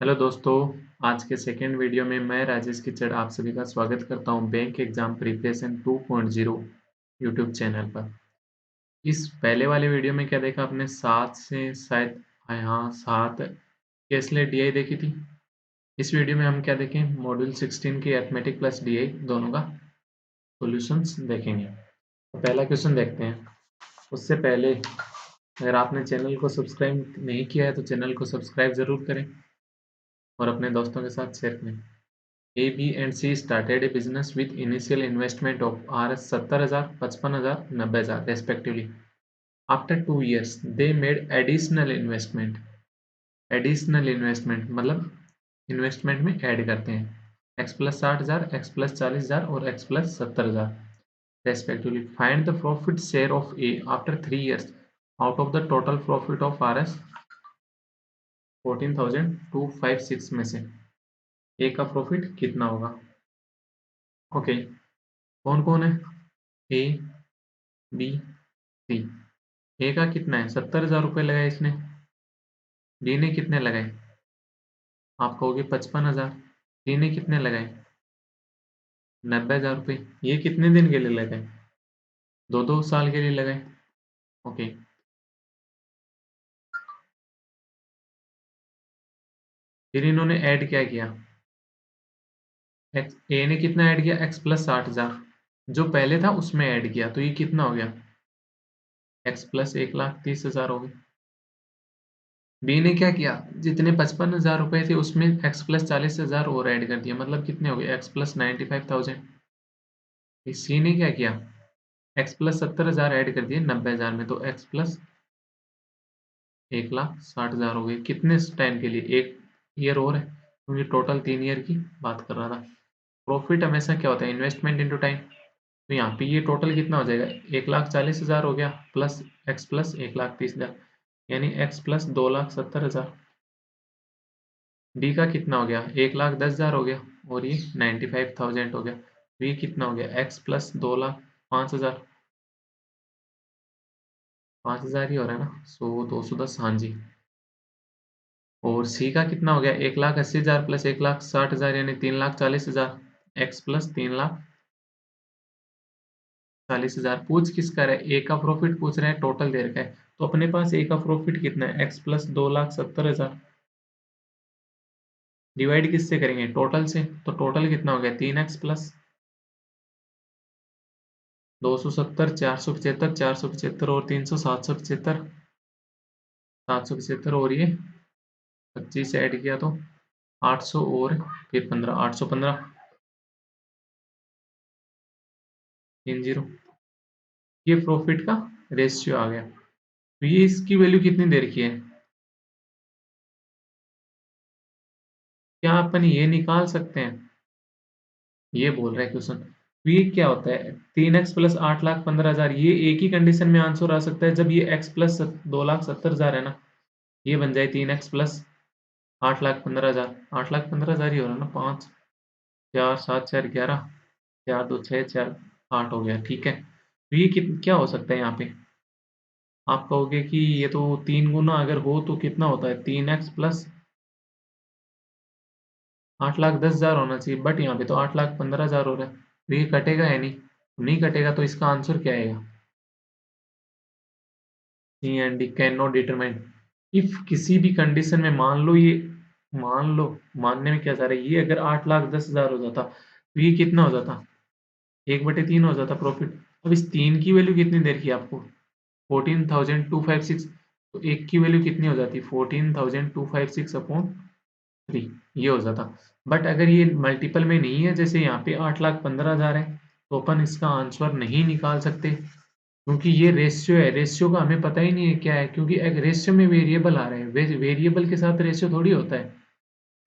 Hello दोस्तों, आज के सेकेंड वीडियो में मैं राजेश किचड़ आप सभी का स्वागत करता हूं bank exam preparation 2.0 YouTube channel पर। इस पहले वाले वीडियो में क्या देखा आपने? 7 से शायद यहाँ 7 केसलेट डीआई देखी थी। इस वीडियो में हम क्या देखें? मॉड्यूल 16 की अरिथमेटिक प्लस डीआई दोनों का सॉल्यूशंस देखेंगे। तो पहला क्वेश्चन देखते हैं। उससे पहले अगर आपने चैनल को सब्सक्राइब नहीं किया है तो चैनल को सब्सक्राइब जरूर करें और अपने दोस्तों के साथ शेयर करें। A, B and C started a business with initial investment of Rs 70,000, 55,000, 90,000 respectively. After 2 years, they made additional investment. Additional investment मतलब investment में add करते हैं x plus 60,000, x plus 40,000 और x plus 70,000 respectively. Find the profit share of A after 3 years out of the total profit of Rs 14,256 में से A का profit कितना होगा? ओके, कौन कौन है? ए, बी, सी। ए का कितना है? 70,000 रुपये लगाए इसने। बी ने कितने लगाए? आप कहोगे 55,000। सी ने कितने लगाए? 90,000 रुपये। ये कितने दिन के लिए लगाए? 2-2 साल के लिए लगाए। ओके, फिर इन्होंने ऐड क्या किया? ए ने कितना ऐड किया? x प्लस 60,000 जो पहले था उसमें ऐड किया, तो ये कितना हो गया? x प्लस 1,30,000 हो गया। बी ने क्या किया? जितने 55,000 रुपए थे उसमें x प्लस 40,000 और ऐड कर दिया, मतलब कितने हो गए? x plus 95,000। सी ने क्या किया? x प्लस 70,000 ऐड कर दिए 90,000 में, तो x प्लस 1,60,000 हो गए। कितने टाइम के लिए? 1 ईयर और है, क्योंकि टोटल 3 ईयर की बात कर रहा था। प्रॉफिट हमेशा क्या होता है? Investment into time. तो यहाँ पे ये टोटल कितना हो जाएगा? 1,40,000 हो गया प्लस x प्लस 1,30,000 यानी x प्लस 2,70,000। डी का कितना हो गया? 1,10,000 हो गया और ये 95,000 हो गया। तो ये कितना हो गया? x plus 2,05,000। 5,000 ही हो रहा है ना? 210, हाँ जी। और सी का कितना हो गया? 1,80,000 प्लस 1,60,000 यानी 3,40,000। X plus 3,40,000। पूछ किसका रहा है? ए का प्रॉफिट पूछ रहे हैं, टोटल दे रखा है। तो अपने पास ए का प्रॉफिट कितना है? एक्स प्लस 2,70,000 डिवाइड किससे करेंगे? टोटल से। तो टोटल कितना हो गया? 3x प्लस 270, 475, 475 और 300, 775। 775 और ये 25 ऐड किया तो 800 और फिर 15, 815 30। ये प्रॉफिट का रेशियो आ गया। तो ये इसकी वैल्यू कितनी दे रखी है? क्या अपन ये निकाल सकते हैं? ये बोल रहा है क्वेश्चन। तो ये क्या होता है? 3x प्लस 8,15,000, ये एक ही कंडीशन में आंसर आ सकता है जब ये x प्लस 2,70,000 है ना, ये बन जाए 3x प्लस 8,15,000। 8,15,000 ही हो रहा है ना? 5 4 7 4 11 4 2 6 4 8 हो गया, ठीक है। तो ये क्या हो सकता है यहाँ पे? आप कहोगे कि ये तो 3 गुना अगर हो तो कितना होता है? 3x प्लस 8,10,000 होना चाहिए, बट यहाँ पे तो 8,15,000 हो रहा है। तो ये कटेगा या नहीं? नहीं कटेगा, तो इसका आंसर क्या आएगा? C and D can not determine. If किसी भी कंडीशन में मान लो ये, मान लो, मानने में क्या जा रहा है, ये अगर 8,10,000 हो जाता तो ये कितना हो जाता? 1/3 हो जाता प्रॉफिट। अब इस 3 की वैल्यू कितनी देर की आपको? 14,256। तो एक की वैल्यू कितनी हो जाती? 14,256 अपॉन 3, ये हो जाता। बट अगर ये मल्टीपल में नहीं है, जैसे यहाँ पे 8,15,000 है, तो अपन इसका आंसर नहीं निकाल सकते, क्योंकि ये रेशियो है। रेशियो का हमें पता ही नहीं है क्या है, क्योंकि एक रेशियो में वेरिएबल आ रहे हैं, वेरिएबल के साथ रेशियो थोड़ी होता है,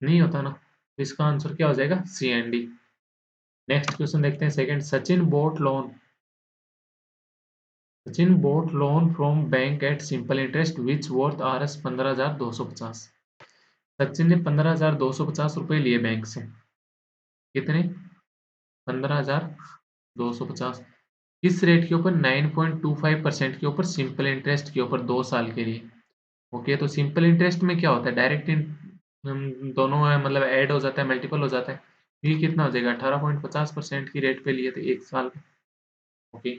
नहीं होता ना। तो इसका आंसर क्या हो जाएगा? सी एंड डी। नेक्स्ट क्वेश्चन देखते हैं second. Sachin boat loan from bank at simple interest which worth Rs 15,250। Sachin ने 15,250 रुपए लिए बैंक से। कितने? 15,250। किस रेट के ऊपर? 9.25% के ऊपर, सिंपल इंटरेस्ट के ऊपर 2 साल के लिए। ओके, तो सिंपल इंटरेस्ट में क्या होता है? डायरेक्ट दोनों मतलब ऐड हो जाता है, मल्टीपल हो जाता है। ये कितना हो जाएगा? 18.50% की रेट पे लिए थे 1 साल का। Okay.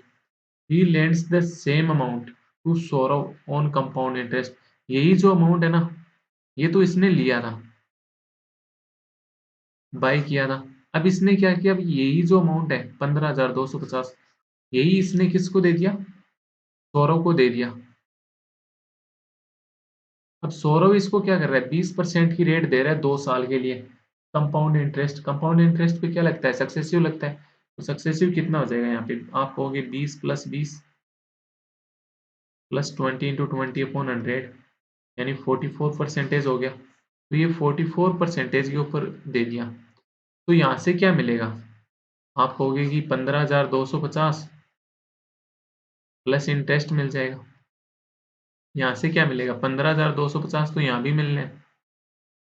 He lends the same amount to Saurav on compound interest. यही जो अमाउंट है ना, ये तो इसने लिया था, बाय किया था। अब इसने क्या किया? अब यही जो अमाउंट है 15,250, यही इसने किसको दे दिया? सौरव को दे दिया। अब सौरव इसको क्या कर रहा है? 20% की रेट दे रहा है 2 साल के लिए। कंपाउंड इंटरेस्ट, कंपाउंड इंटरेस्ट पे क्या लगता है? सक्सेसिव लगता है। तो सक्सेसिव कितना हो जाएगा यहाँ पे? आप कहोगे 20 प्लस 20 प्लस 20 इंटू 20/100, यानी 44% हो गया। तो ये 44% के ऊपर दे दिया। तो यहाँ से क्या मिलेगा? आप कहोगे कि 15,250 प्लस इंटरेस्ट मिल जाएगा। यहाँ से क्या मिलेगा? 15,250 तो यहाँ भी मिलने हैं,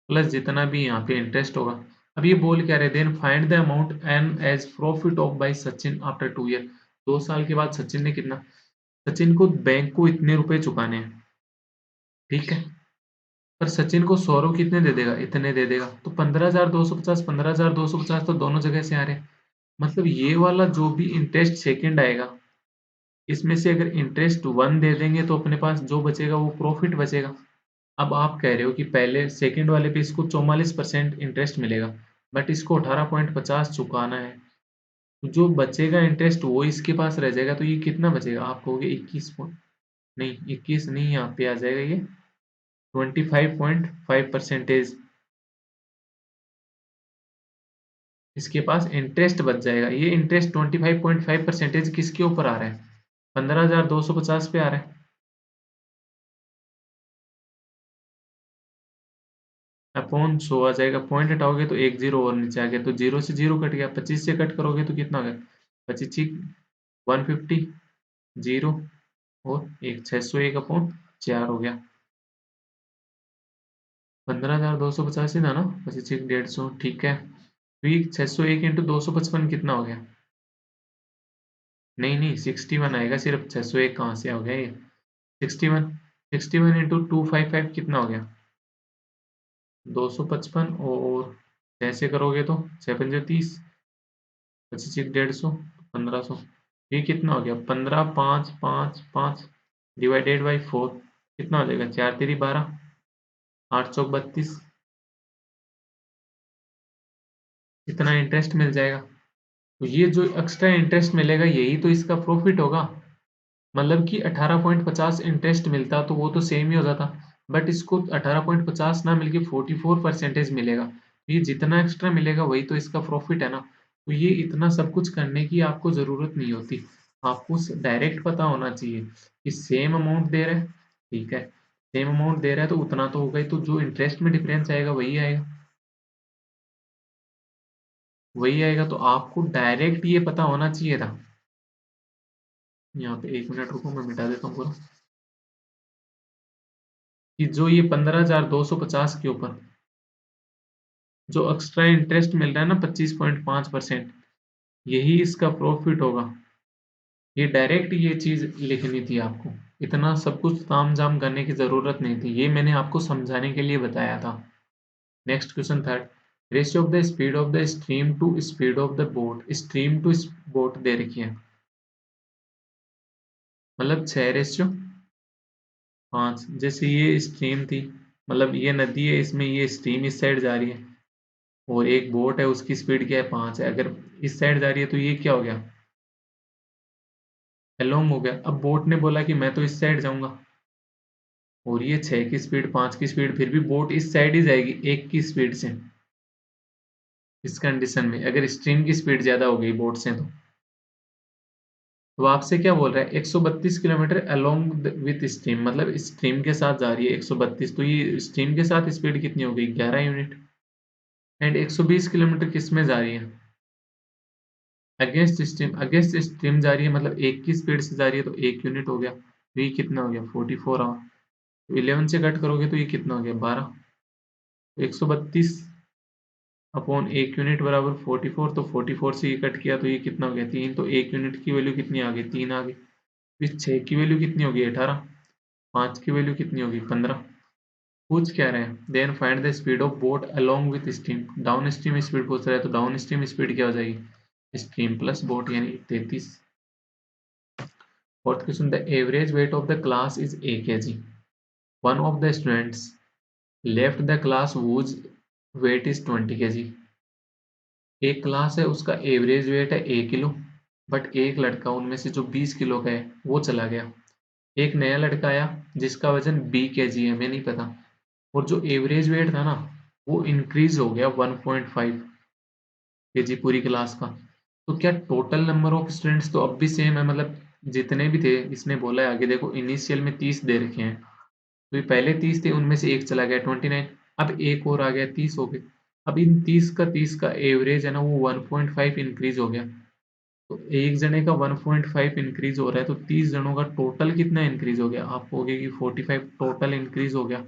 प्लस जितना भी यहाँ पे इंटरेस्ट होगा। अब ये बोल क्या रहे? Then find the amount an as profit of by Sachin after 2 year. 2 साल के बाद सचिन ने कितना, सचिन को बैंक को इतने रुपए चुकाने हैं, ठीक है। पर सचिन को सौरव कितने दे देगा? इतने दे देगा। तो 15,250 15,250 तो दोनों जगह से आ रहे हैं। मतलब ये वाला जो भी इंटरेस्ट सेकंड आएगा, इसमें से अगर इंटरेस्ट 1 दे देंगे तो अपने पास जो बचेगा वो प्रॉफिट बचेगा। अब आप कह रहे हो कि पहले सेकंड वाले पे इसको 44% इंटरेस्ट मिलेगा, बट इसको 18.50 चुकाना है। तो जो बचेगा इंटरेस्ट वो इसके पास रह जाएगा। तो ये कितना बचेगा? आप कहोगे 21 पॉइंट, नहीं 21 नहीं, यहाँ पे आ जाएगा ये 25.5%। इसके पास इंटरेस्ट बच जाएगा। ये इंटरेस्ट 25.5% किसके ऊपर आ रहा है? 15,250 पे आ रहा है। अपॉन 100 आ जाएगा। पॉइंट हटाओगे तो एक जीरो और नीचे आ गया, तो जीरो से जीरो कट गया। 25 से कट करोगे तो कितना हो गया? 25 150, जीरो और एक 601/4 हो गया। 15,250 ही था ना? 25 150, ठीक है। तो ये 601 इंटू 255 कितना हो गया? नहीं नहीं, 61 आएगा सिर्फ। 601 कहाँ से हो गया ये? 61, 61 इंटू 255 कितना हो गया? 255, और ऐसे करोगे तो 6 5 30, 25 150, 1500। ये कितना हो गया? 15 5 5 5 डिवाइडेड बाई 4 कितना हो जाएगा? 4 3 12, 8 चौक 32। इतना इंटरेस्ट मिल जाएगा। तो ये जो एक्स्ट्रा इंटरेस्ट मिलेगा यही तो इसका प्रॉफिट होगा। मतलब कि 18.50 इंटरेस्ट मिलता तो वो तो सेम ही हो जाता, बट इसको 18.50 ना मिलके 44% मिलेगा। ये जितना एक्स्ट्रा मिलेगा वही तो इसका प्रॉफिट है ना। तो ये इतना सब कुछ करने की आपको जरूरत नहीं होती। आपको डायरेक्ट पता होना चाहिए कि सेम अमाउंट दे रहा है, ठीक है, सेम अमाउंट दे रहा है तो उतना तो होगा ही। तो जो इंटरेस्ट में डिफरेंस आएगा वही आएगा, वही आएगा। तो आपको डायरेक्ट ये पता होना चाहिए था। यहाँ पे 1 मिनट रुको, मैं मिटा देता हूँ पूरा। कि जो ये 15,250 के ऊपर जो एक्स्ट्रा इंटरेस्ट मिल रहा है ना 25.5%, यही इसका प्रॉफिट होगा। ये डायरेक्ट ये चीज लिखनी थी आपको। इतना सब कुछ ताम झाम करने की जरूरत नहीं थी। ये मैंने आपको समझाने के लिए बताया था। Next question third, ratio of the speed of the stream to speed of the boat. Stream to boat दे रखी है, मतलब 6:5। जैसे ये स्ट्रीम थी, मतलब ये नदी है, इसमें ये स्ट्रीम इस साइड जा रही है, और एक बोट है उसकी स्पीड क्या है? 5 है। अगर इस साइड जा रही है तो ये क्या हो गया? अलोंग हो गया। अब बोट ने बोला कि मैं तो इस साइड जाऊंगा, और ये 6 की स्पीड 5 की स्पीड, फिर भी बोट इस साइड ही जाएगी 1 की स्पीड से। इस कंडीशन में अगर स्ट्रीम की स्पीड ज्यादा हो गई बोट से, तो आपसे क्या बोल रहा है? 132 किलोमीटर अलोंग विथ स्ट्रीम, मतलब स्ट्रीम के साथ जा रही है 132। तो ये स्ट्रीम के साथ स्पीड कितनी हो गई? 11 यूनिट। एंड 120 किलोमीटर किस में जा रही है? Against stream. अगेंस्ट स्ट्रीम जा रही है, मतलब 1 की स्पीड से जा रही है, तो 1 यूनिट हो गया। तो ये कितना हो गया? 44 आवर। तो 11 से कट करोगे तो ये कितना हो गया? 12। तो 132 अपॉन 1 यूनिट बराबर 44। तो 44 से ये कट किया तो ये कितना हो गया? 3। तो 1 यूनिट की वैल्यू कितनी आ गई? 3 आ गई। फिर 6 की वैल्यू कितनी होगी? 18। 5 की वैल्यू कितनी होगी? 15। पूछ क्या रहे हैं, then find the speed of boat along with stream. Down stream speed पूछ रहा है, तो डाउन स्ट्रीम स्पीड क्या हो जाएगी, स्ट्रीम प्लस बोट यानी 33। Fourth question, the average weight of the class is A kg. One of the students left the class whose weight is 20 के जी। एक क्लास है, उसका एवरेज वेट है 1 kilo, but एक लड़का उनमें से जो 20 किलो का है वो चला गया। एक नया लड़का आया जिसका वजन 20 kg है, हमें नहीं पता, और जो एवरेज वेट था ना वो इंक्रीज हो गया 1.5 kg पूरी क्लास का। तो क्या टोटल नंबर ऑफ स्टूडेंट्स तो अब भी सेम है, मतलब जितने भी थे, इसने बोला है आगे देखो इनिशियल में 30 दे रखे हैं, तो ये पहले 30 थे, उनमें से एक चला गया 29, अब एक और आ गया 30 हो गए। अब इन 30 का एवरेज है ना वो 1.5 इंक्रीज हो गया। तो एक जने का 1.5 इंक्रीज हो रहा है, तो 30 जनों का टोटल कितना इंक्रीज हो गया, आप कहोगे कि 45 टोटल इंक्रीज हो गया।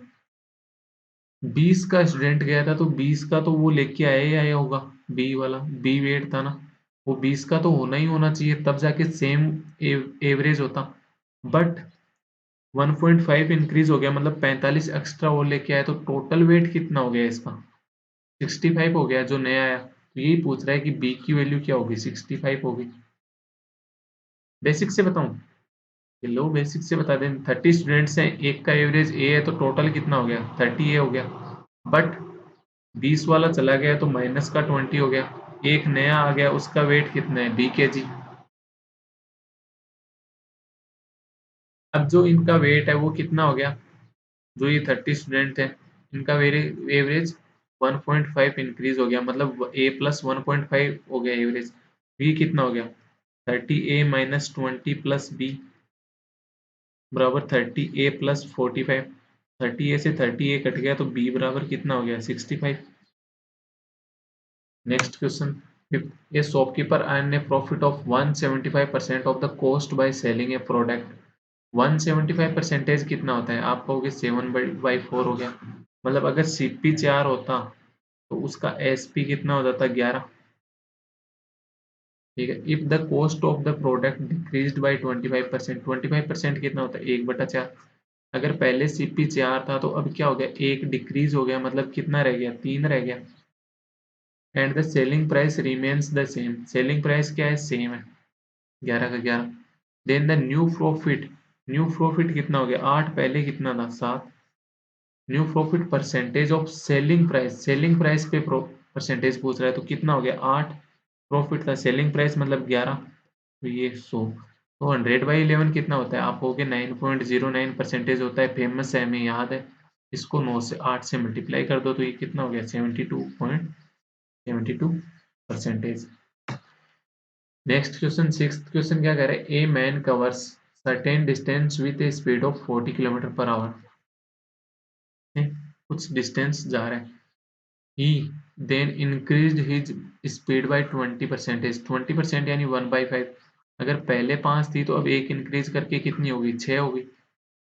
20 का स्टूडेंट गया था, तो 20 का तो वो लेके आया ही आया होगा, बी वाला बी वेट था ना, वो 20 का तो होना ही होना चाहिए, तब जाके सेम एवरेज होता। बट 1.5 इंक्रीज हो गया, मतलब 45 एक्स्ट्रा और लेके आया, तो टोटल वेट कितना हो गया इसका, 65 हो गया जो नया आया। तो यही पूछ रहा है कि बी की वैल्यू क्या होगी, 65 होगी। बेसिक से बताऊं, ये लो बेसिक से बता दें, 30 स्टूडेंट्स हैं, एक का एवरेज ए है, तो टोटल कितना हो गया, 30 ए हो गया। बट 20 वाला चला गया तो माइनस का 20 हो गया, एक नया आ गया, उसका वेट कितना है, बी के जी। अब जो इनका वेट है वो कितना हो गया, जो ये 30 स्टूडेंट हैं, इनका एवरेज 1.5 इंक्रीज हो गया, मतलब ए प्लस 1.5 हो गया एवरेज। बी कितना हो गया, 30 ए माइनस 20 प्लस बी बराबर 30 ए प्लस 45। 30 ए से 30 ए कट गया, तो बी बराबर कितना हो गया, 65। Next question, A shopkeeper earn A profit of 175% of the cost by selling A product. 175 percentage कितना होता है, आप कहोगे 7/4 हो गया, मतलब अगर सीपी 4 होता तो उसका एसपी कितना हो जाता, 11। ठीक है, if the cost of the product decreased bye 25%, 25% कितना होता है, 1/4। अगर पहले सीपी 4 था तो अब क्या हो गया, एक डिक्रीज हो गया, मतलब कितना रह गया, 3 रह गया। And the selling price remains the same, selling price क्या है, सेम है, 11 का 11। Then the new profit, new profit कितना हो गया, 8, पहले कितना था, 7। New profit percentage of selling price, selling price पे परसेंटेज पूछ रहा है, तो कितना हो गया, 8। प्रॉफिट था, सेलिंग प्राइस मतलब 11, तो ये 100। तो 100/11 कितना होता है, आप कहोगे 9.09% होता है, फेमस है, हमें याद है। इसको 9 से 8 से मल्टीप्लाई कर दो, तो ये कितना हो गया, 72.72%। नेक्स्ट क्वेश्चन, सिक्स्थ क्वेश्चन क्या कह रहा है, a man covers certain distance with a speed of 40 km/h। कुछ डिस्टेंस जा रहा है, he then increase his speed by 20%, 20% यानी 1/5। अगर पहले 5 थी तो अब एक इंक्रीज करके कितनी होगी, 6 होगी।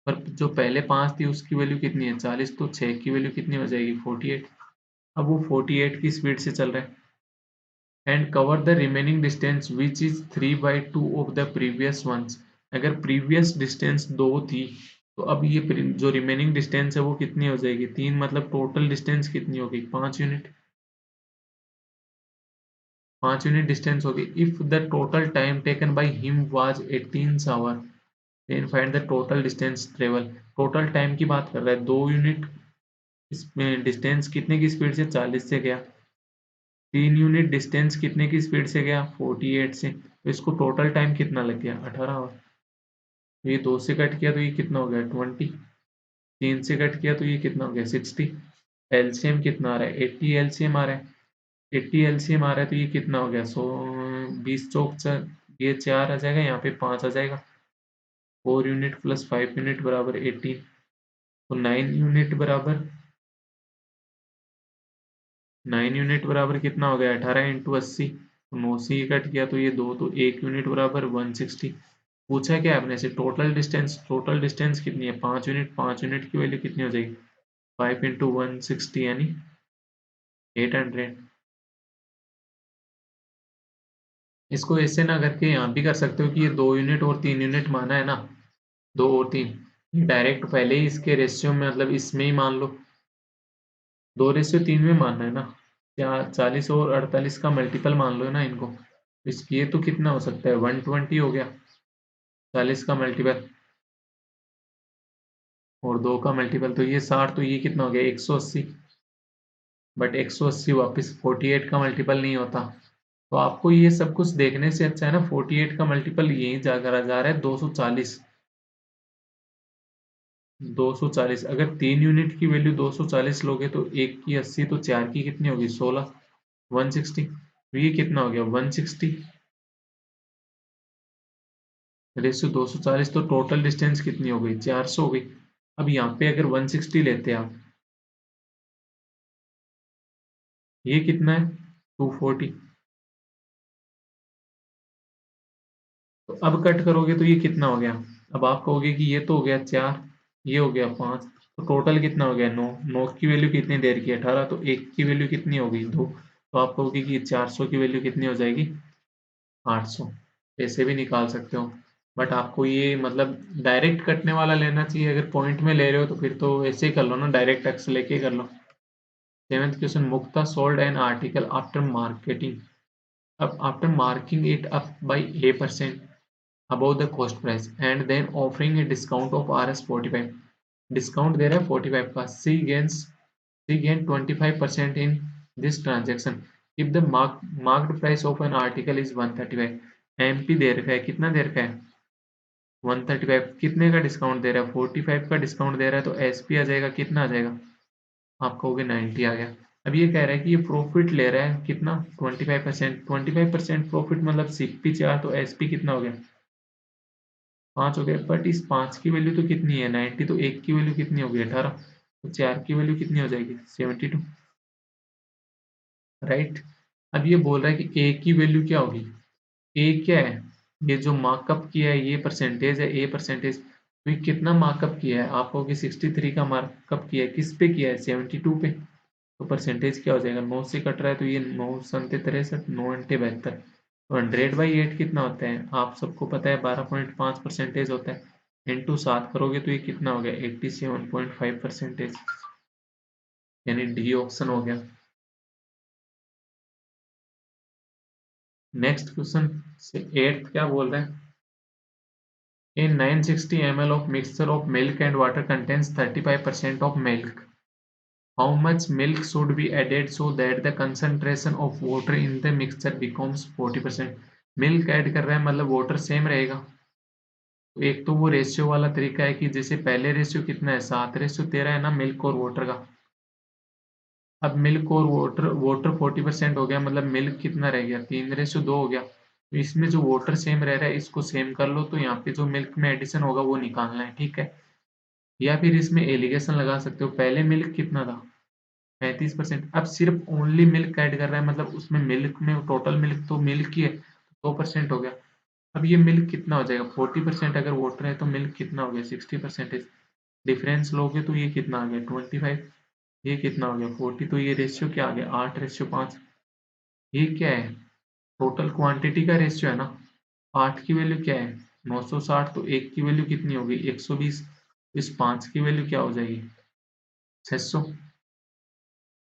पर जो पहले 5 थी उसकी वैल्यू कितनी है, 40, तो 6 की वैल्यू कितनी हो जाएगी, 48। अब वो 48 की स्पीड से चल रहा है। And cover the remaining distance which is 3/2 of the previous ones. अगर प्रीवियस डिस्टेंस 2 थी, तो अब ये जो रिमेनिंग डिस्टेंस है वो कितनी हो जाएगी, 3, मतलब टोटल डिस्टेंस कितनी होगी, 5 यूनिट। 5 यूनिट डिस्टेंस होगी। If the total time taken by him was 18 hour, then find the total distance travel. Total time की बात कर रहा है, 2 यूनिट इसमें डिस्टेंस कितने की स्पीड से, 40 से गया। 3 यूनिट डिस्टेंस कितने की स्पीड से गया, 48 से, तो इसको टोटल टाइम कितना लग गया, 18 आवर। ये 2 से कट किया तो ये कितना हो गया, 20। 3 से कट किया तो ये कितना हो गया, 60। एलसीएम कितना आ रहा है, 80 एलसीएम आ रहा है। 80 एलसीएम आ रहा है, तो ये कितना हो गया, 20 चौक ये 4 आ जाएगा, यहाँ पे 5 आ जाएगा। 4 यूनिट प्लस 5 यूनिट बराबर 18, तो 9 यूनिट बराबर कितना हो गया, 18 × 80। तो 9 से ये कट गया तो ये 2, तो 1 यूनिट बराबर 160। पूछा क्या आपने से, टोटल डिस्टेंस, टोटल डिस्टेंस कितनी है, 5 यूनिट, 5 यूनिट की वैल्यू कितनी हो जाएगी, 5 × 160 यानी 800। इसको ऐसे ना करके यहाँ भी कर सकते हो कि ये 2 यूनिट और 3 यूनिट माना है ना, 2 और 3, ये डायरेक्ट पहले ही इसके रेशियो में, मतलब इसमें ही मान लो, 2:3 में मानना है ना, क्या 40 और 48 का मल्टीपल मान लो ना इनको। ये तो कितना हो सकता है, 120 हो गया 40 का मल्टीपल, और 2 का मल्टीपल तो ये 60, तो ये कितना हो गया 180। बट 180 वापस 48 का मल्टीपल नहीं होता। तो आपको ये सब कुछ देखने से अच्छा है ना 48 का मल्टीपल यही जा रहा है 240। 240 अगर 3 यूनिट की वैल्यू 240 लोगे तो एक की 80, तो 4 की कितनी होगी 16, 160। तो ये कितना हो गया 160 रेशियो 240, तो टोटल डिस्टेंस कितनी हो गई 400 हो गई। अब यहाँ पे अगर 160 लेते हैं आप, ये कितना है 240। तो अब कट करोगे तो ये कितना हो गया, अब आप कहोगे कि ये तो हो गया 4, ये हो गया 5, तो टोटल कितना हो गया 9। 9 की वैल्यू कितनी देर की 18, तो एक की वैल्यू कितनी होगी 2, तो आप कहोगे कि 400 की वैल्यू कितनी हो जाएगी 800। ऐसे भी निकाल सकते हो, बट आपको ये मतलब डायरेक्ट कटने वाला लेना चाहिए। अगर पॉइंट में ले रहे हो तो फिर तो ऐसे ही कर लो ना, डायरेक्ट एक्स लेके कर लो। 7th question, Mukta sold an article after marking it up by A% above the cost price and then offering a discount of Rs 45। Discount दे रहा है 45 का। She gained 25% in this transaction if the marked price of an article is 135। MP दे रखा है, कितना दे रखा है 135, कितने का डिस्काउंट दे रहा है 45 का डिस्काउंट दे रहा है, तो एसपी आ जाएगा, कितना आ जाएगा आप कहोगे 90 आ गया। अब ये कह रहा है कि ये प्रॉफिट ले रहा है कितना 25%। 25% प्रॉफिट मतलब सीपी 4, तो एसपी कितना हो गया 5 हो गया। बट इस 5 की वैल्यू तो कितनी है 90, तो एक की वैल्यू कितनी होगी 18, तो 4 की वैल्यू कितनी हो जाएगी 72, राइट। अब ये बोल रहा है कि ए की वैल्यू क्या होगी, ए क्या है, ये जो मार्कअप किया है ये परसेंटेज है, ए परसेंटेज। तो ये कितना मार्कअप किया है, आप कहोगे 63 का मार्कअप किया है, किस पे किया है 72 पे, तो परसेंटेज क्या हो जाएगा 9 से कट रहा है, तो ये 9 सत्ते 63, 9 अंटे 72। तो 100/8 कितना होता है आप सबको पता है 12.5% होता है। इंटू 7 करोगे तो ये कितना हो गया 87.5%, यानी डी ऑप्शन हो गया। नेक्स्ट क्वेश्चन से 8th क्या बोल रहे हैं, A 960 ml of mixture of milk and water contains 35% of milk. How much milk should be added so that the concentration of water in the mixture becomes 40%? Milk add कर रहा है मतलब water same रहेगा। तो एक तो वो ratio वाला तरीका है कि जैसे पहले रेशियो कितना है 7:13 है ना मिल्क और वाटर का। अब मिल्क और वाटर, वाटर 40% हो गया, मतलब मिल्क कितना रह गया 3:2 हो गया। तो इसमें जो वाटर सेम रह रहा है इसको सेम कर लो, तो यहाँ पे जो मिल्क में एडिशन होगा वो निकालना है, ठीक है। या फिर इसमें एलिगेशन लगा सकते हो, पहले मिल्क कितना था 35%, अब सिर्फ ओनली मिल्क ऐड कर रहा है, मतलब उसमें मिल्क में टोटल मिल्क तो मिल्क ही है, 2% हो गया। अब ये मिल्क कितना हो जाएगा 40%, अगर वाटर है तो मिल्क कितना हो गया 60%। डिफरेंस लोगे तो ये कितना आ गया 25, ये कितना हो गया 40, तो ये रेशियो क्या आ गया 8:5। ये क्या है टोटल क्वांटिटी का रेशियो है ना। 8 की वैल्यू क्या है 960, तो एक की वैल्यू कितनी होगी 120। इस 5 की वैल्यू क्या हो जाएगी 600।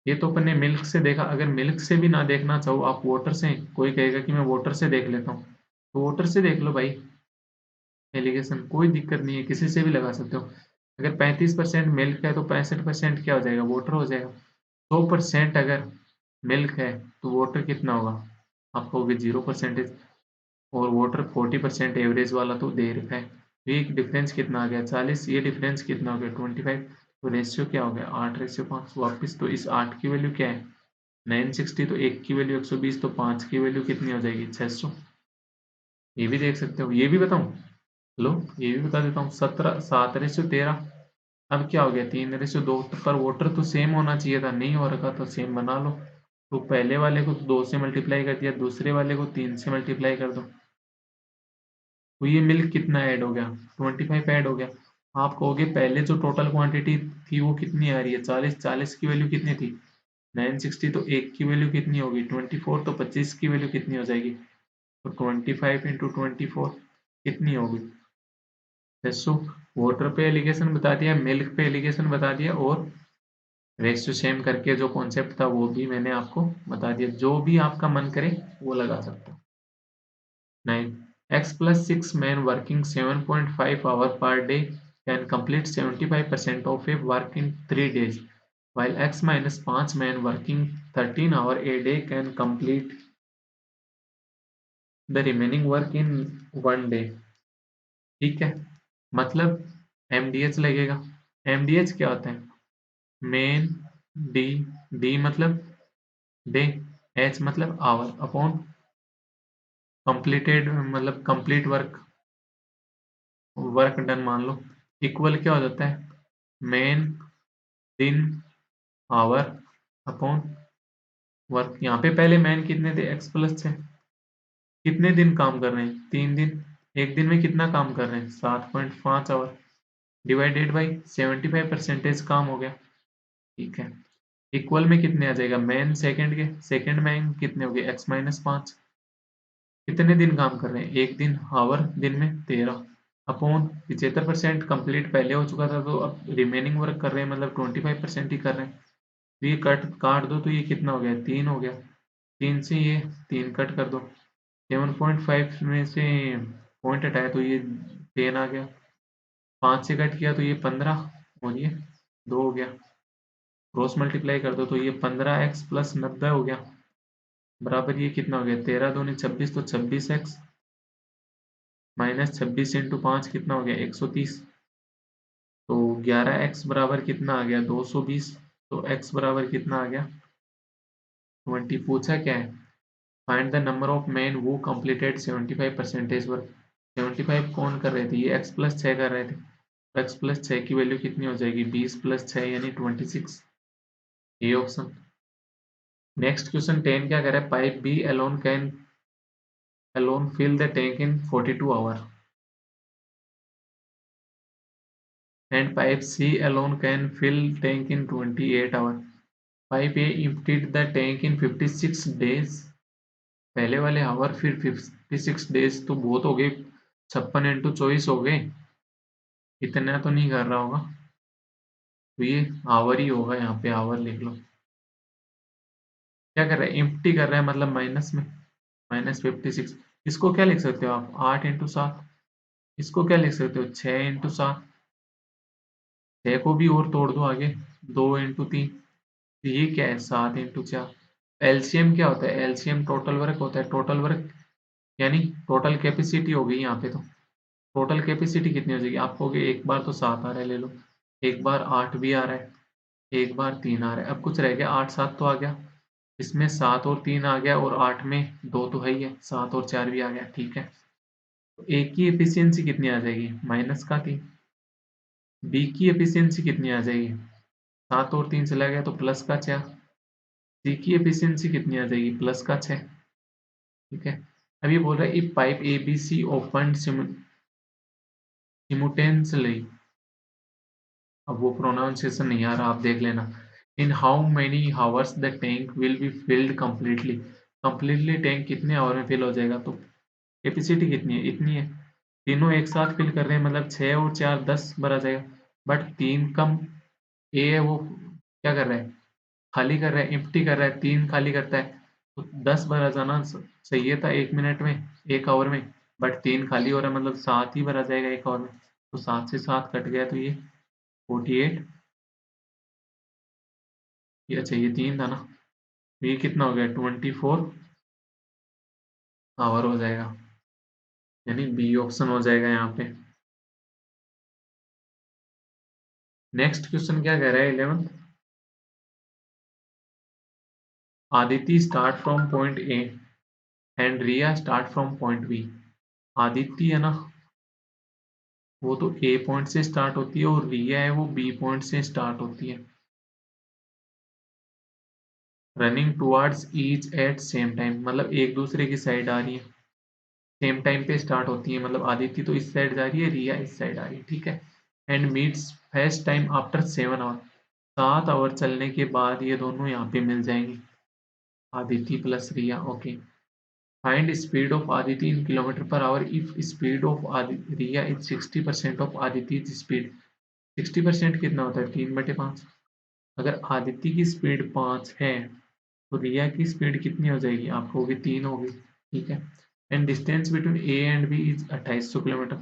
ये तो अपन ने मिल्क से देखा, अगर मिल्क से भी ना देखना चाहो आप वाटर से, कोई कहेगा कि मैं वाटर से देख लेता हूँ, तो वाटर से देख लो भाई, एलिगेशन कोई दिक्कत नहीं है, किसी से भी लगा सकते हो। अगर 35% मिल्क है तो 65% क्या हो जाएगा वाटर हो जाएगा। 100% अगर मिल्क है तो वाटर कितना होगा, आप कहोगे 0%, और वाटर 40% एवरेज वाला तो दे रखा है। तो ये डिफरेंस कितना आ गया 40, ये डिफरेंस कितना हो गया 25। तो रेशियो क्या हो गया 8:5 वापिस। तो इस 8 की वैल्यू क्या है 960, तो एक की वैल्यू 120, तो 5 की वैल्यू कितनी हो जाएगी 600। ये भी देख सकते हो, ये भी बताऊं, लो ये भी बता देता हूँ 7:13। अब क्या हो गया 3:2, पर वाटर तो सेम होना चाहिए था, नहीं हो रखा तो सेम बना लो। तो पहले वाले को 2 से मल्टीप्लाई कर दिया, दूसरे वाले को 3 से मल्टीप्लाई कर दो, तो ये मिल्क कितना ऐड हो गया 25 ऐड हो गया। आप कहोगे पहले जो टोटल क्वांटिटी थी वो कितनी आ रही है 40, 40 की वैल्यू कितनी थी 960, तो एक की वैल्यू कितनी होगी 24, तो 25 की वैल्यू कितनी हो जाएगी, तो 25 × 24 कितनी होगी 600। वाटर पे एलिगेशन बता दिया, मिल्क पे एलिगेशन बता दिया, और रेस टू सेम करके जो कॉन्सेप्ट था वो भी मैंने आपको बता दिया, जो भी आपका मन करे वो लगा सकते हो। 9 x plus 6 men working 7.5 hour per day can complete 75% of a work in 3 days, while x minus 5 men working 13 hour a day can complete the remaining work in 1 day। ठीक है, मतलब mdh लगेगा। mdh क्या होता है? Main, D, D मतलब day, H मतलब our upon completed मतलब कंप्लीट वर्क, वर्क डन मान लो, इक्वल क्या हो जाता है? मेन दिन आवर अपॉन वर्क। यहाँ पे पहले मैन कितने थे? X plus 6। कितने दिन काम कर रहे हैं? 3 दिन। एक दिन में कितना काम कर रहे हैं? 7.5 आवर डिवाइडेड बाई 75% काम हो गया। ठीक है, इक्वल में कितने आ जाएगा? मैन सेकंड के, सेकंड मैन कितने हो गए? X minus 5। कितने दिन काम कर रहे हैं? एक दिन, आवर दिन में 13 अपॉन 75% कंप्लीट पहले हो चुका था, तो अब रिमेनिंग वर्क कर रहे हैं मतलब 25% ही कर रहे हैं। तो ये कट काट दो तो ये कितना हो गया? 3 हो गया। 3 से ये 3 कट कर दो, 7.5 में से पॉइंट हटाया तो ये 10 आ गया। 5 से कट किया तो ये 15 और ये 2 हो गया। क्रॉस मल्टीप्लाई कर दो तो ये 15x प्लस 90 हो गया, बराबर ये कितना हो गया? 13 दूनी 26, तो 26x माइनस 26 इंटू 5 कितना हो गया? 130। तो 11x बराबर कितना आ गया? 220। तो x बराबर कितना आ गया? 20। पूछा क्या है? Find the number of man who completed 75 percentage work. 75 कौन कर रहे थे? ये x प्लस 6 कर रहे थे। तो x प्लस 6 की वैल्यू कितनी हो जाएगी? 20 प्लस 6 यानी 26। ये ऑप्शन। नेक्स्ट क्वेश्चन 10 क्या कर रहा है? Pipe B alone can alone fill the tank in 42 hour and pipe C alone can fill tank in 28 hour। Pipe A emptied the tank in 56 days। पहले वाले आवर फिर 56 days तो बहुत हो गए, 56 इंटू 24 हो गए। इतना तो नहीं कर रहा होगा, तो ये आवर ही होगा, यहाँ पे आवर लिख लो। क्या कर रहा है? एम्प्टी कर रहा है मतलब माइनस में, माइनस 56। इसको क्या लिख सकते हो आप? 8 इंटू 7। इसको क्या लिख सकते हो? 6 इंटू 7। 6 को भी और तोड़ दो आगे, 2 इंटू 3। ये क्या है? 7 इंटू 4। एलसीएम क्या होता है? एलसीएम टोटल वर्क होता है। टोटल वर्क यानी टोटल कैपेसिटी हो गई यहाँ पे। तो टोटल कैपेसिटी कितनी हो जाएगी? आप कहोगे एक बार तो 7 आ रहा है, ले लो। एक बार 8 भी आ रहा है, एक बार 3 आ रहा है। अब कुछ रह गया, 8 7 तो आ गया, इसमें 7 और 3 आ गया, और 8 में 2 तो है ही है, 7 और 4 भी आ गया। ठीक है, तो ए की एफिशिएंसी कितनी आ जाएगी? माइनस का 3। बी की एफिशिएंसी कितनी आ जाएगी? 7 और 3 चला गया तो प्लस का 4। सी की एफिशिएंसी कितनी आ जाएगी? प्लस का 6। ठीक है, अब ये बोल रहा है if pipe A B C open simultaneously. अब वो प्रोनाउंसिएशन नहीं आ रहा, आप देख लेना। In how many hours the tank will be filled completely. Completely tank कितने आवर में फिल हो जाएगा? तो कैपेसिटी कितनी है? इतनी है। तीनों एक साथ फिल कर रहे हैं मतलब 6 और 4 10 भरा जाएगा। बट 3 कम ए है, वो क्या कर रहा है? खाली कर रहा है, एम्प्टी कर रहा है। 3 खाली करता है तो 10 भरा जाना चाहिए था 1 मिनट में, 1 आवर में। बट 3 खाली हो रहा है मतलब 7 ही भरा जाएगा 1 आवर में। तो 7 से 7 कट गया तो ये 48। ये अच्छा, ये 3 था ना, तो ये कितना हो गया? 24 आवर हो जाएगा, यानी बी ऑप्शन हो जाएगा यहाँ पे। नेक्स्ट क्वेश्चन क्या कह रहा है? 11th, Aditi start from point A and Riya start from point B. Aditi है ना, वो तो ए पॉइंट से स्टार्ट होती है, और रिया है वो बी पॉइंट से स्टार्ट होती है। Running towards each eight same time, मतलब एक दूसरे की साइड आ रही है, सेम टाइम पे स्टार्ट होती है। मतलब आदित्य तो इस साइड जा रही है, रिया इस साइड आ रही है। ठीक है, and meets first time after 7 hour. 7 hour चलने के बाद ये दोनों यहाँ पे मिल जाएंगी, Aditya plus Riya. Okay, find speed of Aditya in kilometer per hour if speed of Riya is 60% of Aditya speed. 60% कितना होता है? 3/5। अगर आदित्य की स्पीड 5 है तो रिया की स्पीड कितनी हो जाएगी? आपको होगी 3 होगी, ठीक है। And distance between A and B is 2800 kilometer.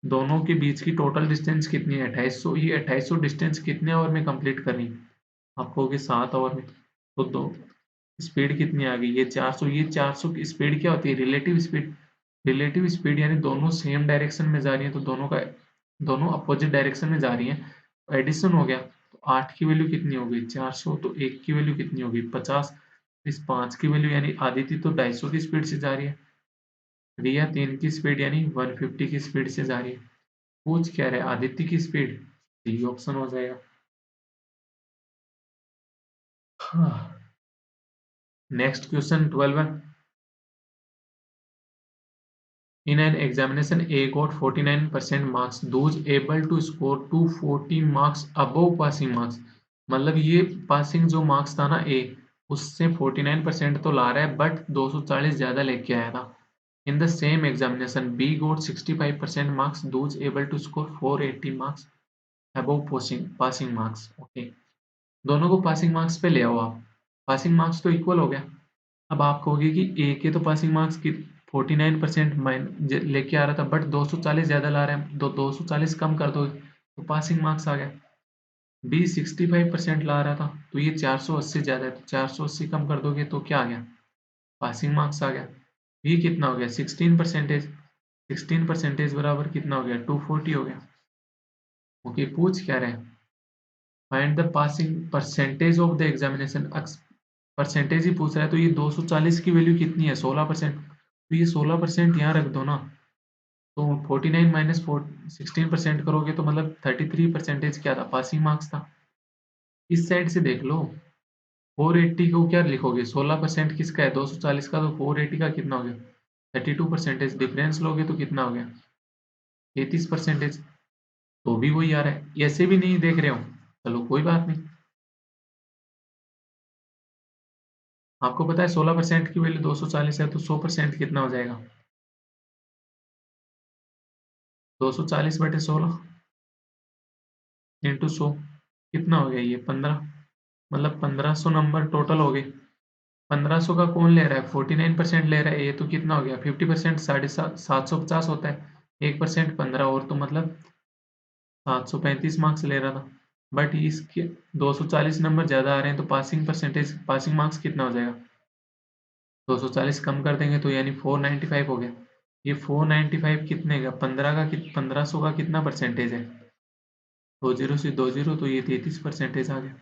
दोनों के बीच की टोटल डिस्टेंस कितनी है? 2800। ये 2800 डिस्टेंस कितने आवर में कंप्लीट करनी? आपको होगी 7 आवर में। तो दो स्पीड कितनी आ गई? ये 400। ये 400 की स्पीड क्या होती है? Relative speed. रिलेटिव स्पीड यानी दोनों सेम डायरेक्शन में जा रही हैं, तो दोनों अपोजिट डायरेक्शन में जा रही हैं। एडिशन हो गया तो 8 की वैल्यू कितनी होगी? 400। तो 1 की वैल्यू कितनी होगी? 50। इस 5 की वैल्यू यानी आदित्य तो 250 की स्पीड से जा रही है, रिया 3 की स्पीड यानी 150 की स्पीड से जा रही है। पूछ क्या रहे? आदित्य की स्पीड। डी ऑप्शन हो जाएगा। हाँ। नेक्स्ट क्वेश्चन 12 है। In an examination, A got 49% marks. Those able to score 240 marks above passing marks. मतलब ये पासिंग जो मार्क्स था ना ए, उससे 49% तो ला रहा है बट 240 ज्यादा लेके आया था। In the same examination B got 65% marks, those able to score 480 marks above passing marks. Okay, दोनों को पासिंग मार्क्स पे ले आओ आप। पासिंग मार्क्स तो इक्वल हो गया। अब आप कहोगे कि ए के तो पासिंग मार्क्स की 49% लेके आ रहा था बट 240 ज्यादा ला रहा है, 240 कम कर दो तो पासिंग मार्क्स आ गया। बी 65% ला रहा था तो ये 480 ज्यादा है, तो 480 कम कर दोगे तो क्या आ गया? पासिंग मार्क्स आ गया। बी कितना हो गया? 16%। 16% बराबर कितना हो गया? 240 हो गया। ओके, पूछ क्या रहे? Find the passing percentage of the examination. Percentage ही पूछ रहा है तो ये 240 की वैल्यू कितनी है? 16%। तो ये 16% यहाँ रख दो ना। तो 49 माइनस 16% करोगे तो मतलब 33% क्या था? पासिंग मार्क्स था। इस साइड से देख लो। 480 को क्या लिखोगे? 16% किसका है? 240 का। तो 480 का कितना हो गया? 32%। डिफरेंस लोगे तो कितना हो गया? 33%। तो भी वही आ रहा है। ऐसे भी नहीं देख रहे हो, चलो कोई बात नहीं। आपको पता है 16% की वैल्यू 240 है तो 100% कितना हो जाएगा? 240/16 इंटू 100 कितना हो गया? ये 15। मतलब 1500 नंबर टोटल हो गए। 1500 का कौन ले रहा है? 49% ले रहा है। ये तो कितना हो गया? 50%। 750 होता है। 1% 15 और तो मतलब 735 मार्क्स ले रहा था। बट इसके 240 नंबर ज्यादा आ रहे हैं तो पासिंग मार्क्स कितना हो जाएगा? 240 कम कर देंगे तो यानी 495 हो गया। ये 495 कितने का? 1500 का कितना परसेंटेज है? 20 से 20 तो ये 33% आ गया।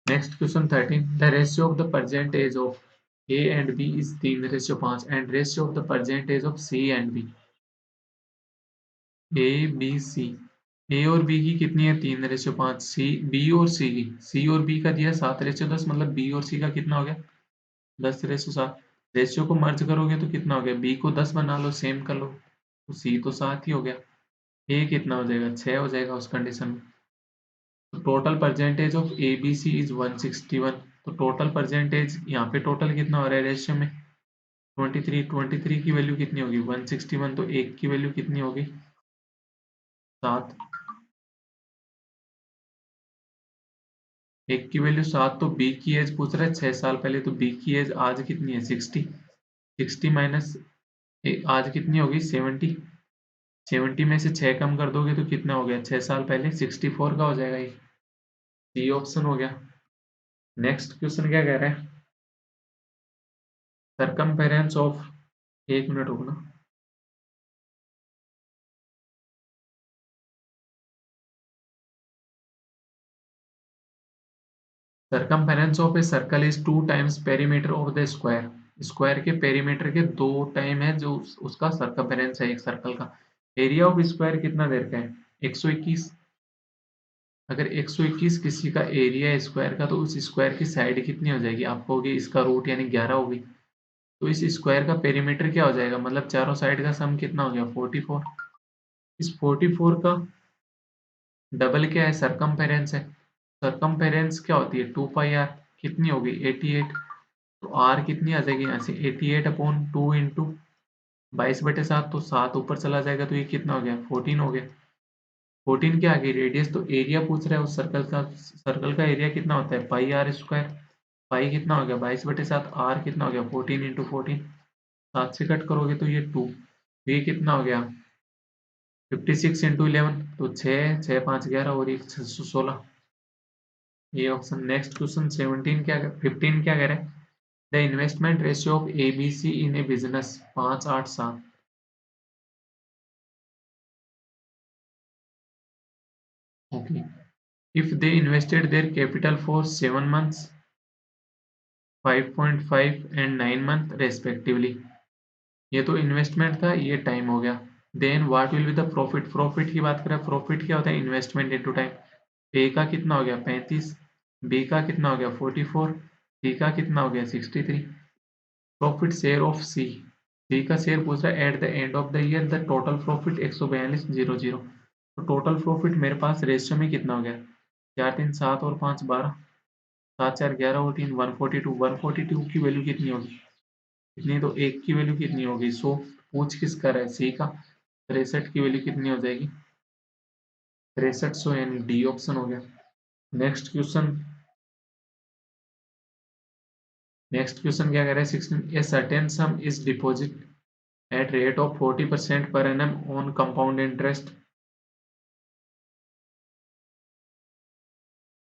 Next question 13। The ratio of the percentage of A and B is 3:5 and ratio of the percentage of C and B. A B C. A और बी की कितनी है? 3:5। बी और सी और बी का दिया 7:10, मतलब बी और सी का कितना हो गया? 10:7। रेशियो को मर्ज करोगे तो कितना हो गया? बी को 10 बना लो, सेम कर लो, तो सी तो 7 ही हो गया। ए कितना हो जाएगा? 6 हो जाएगा उस कंडीशन में। तो total percentage of A B C is 161। तो टोटल परसेंटेज यहाँ पे टोटल कितना हो रहा है रेशियो में? 23। की वैल्यू कितनी होगी? 161। तो एक की वैल्यू कितनी होगी? 7। एक की वैल्यू 7। तो बी की एज पूछ रहा है 6 साल पहले, तो बी की एज आज कितनी है? 60। 60 माइनस आज कितनी होगी? 70। 70 में से 6 कम कर दोगे तो कितना हो गया? 6 साल पहले 64 का हो जाएगा ये। डी ऑप्शन हो गया। नेक्स्ट क्वेश्चन क्या कह रहा है? सरकमफेरेंस ऑफ, एक मिनट रुकना। Circumference of a circle is 2 times perimeter of the square. Square के पेरीमीटर के 2 टाइम है जो उसका सरकमफेरेंस है एक सर्कल का। एरिया ऑफ स्क्वायर कितना देर का है? 121। अगर 121 किसी का एरिया है स्क्वायर का तो उस स्क्वायर की साइड कितनी हो जाएगी? आपको होगी इसका रूट यानी 11 होगी। तो इस स्क्वायर का पेरीमीटर क्या हो जाएगा? मतलब चारों साइड का सम कितना हो गया? 44। इस 44 का डबल क्या है? सरकमफेरेंस है। सरकमफेरेंस क्या होती है? 2 पाई आर। कितनी होगी? 88। तो आर कितनी आ जाएगी यहाँ से? 88/2 इंटू 22/7। तो 7 ऊपर चला जाएगा तो ये कितना हो गया? 14 हो गया। 14 क्या आ गई रेडियस, तो एरिया पूछ रहा है उस सर्कल का एरिया कितना होता है पाई आर स्क्वायर। पाई कितना हो गया 22/7, आर कितना हो गया 14 इंटू 14। 7 से कट करोगे तो ये 2, ये कितना हो गया 56 इंटू 11, तो 6 6 5 11 और एक 16। ये ऑप्शन। नेक्स्ट क्वेश्चन 17 क्या 15 क्या कह रहा है, the investment ratio of ABC in A business 5 8 7। Okay, if they invested their capital for 7 months, 5.5 and 9 month respectively। ये तो इन्वेस्टमेंट था, ये टाइम हो गया। Then what will be the profit, profit की बात करें, प्रॉफिट क्या होता है इन्वेस्टमेंट इनटू टाइम। ए का कितना हो गया 35, बी का कितना हो गया 44, सी का कितना हो गया 63। प्रॉफिट शेयर ऑफ सी, सी का शेयर पूछ रहा है at the end of the year the total profit 142,000। तो टोटल प्रॉफिट मेरे पास रेशियो में कितना हो गया 4 3 7 और 5 12, 7 4 11 और 3 142। 142 की वैल्यू कितनी होगी, कितनी, तो एक की वैल्यू कितनी होगी 100। पूछ किस कर है सी का, 63 की वैल्यू कितनी हो जाएगी 6300, यानी डी ऑप्शन हो गया। नेक्स्ट क्वेश्चन, नेक्स्ट क्वेश्चन क्या कह रहा है 16, a certain some is deposit at rate of 40% per annum on compound interest,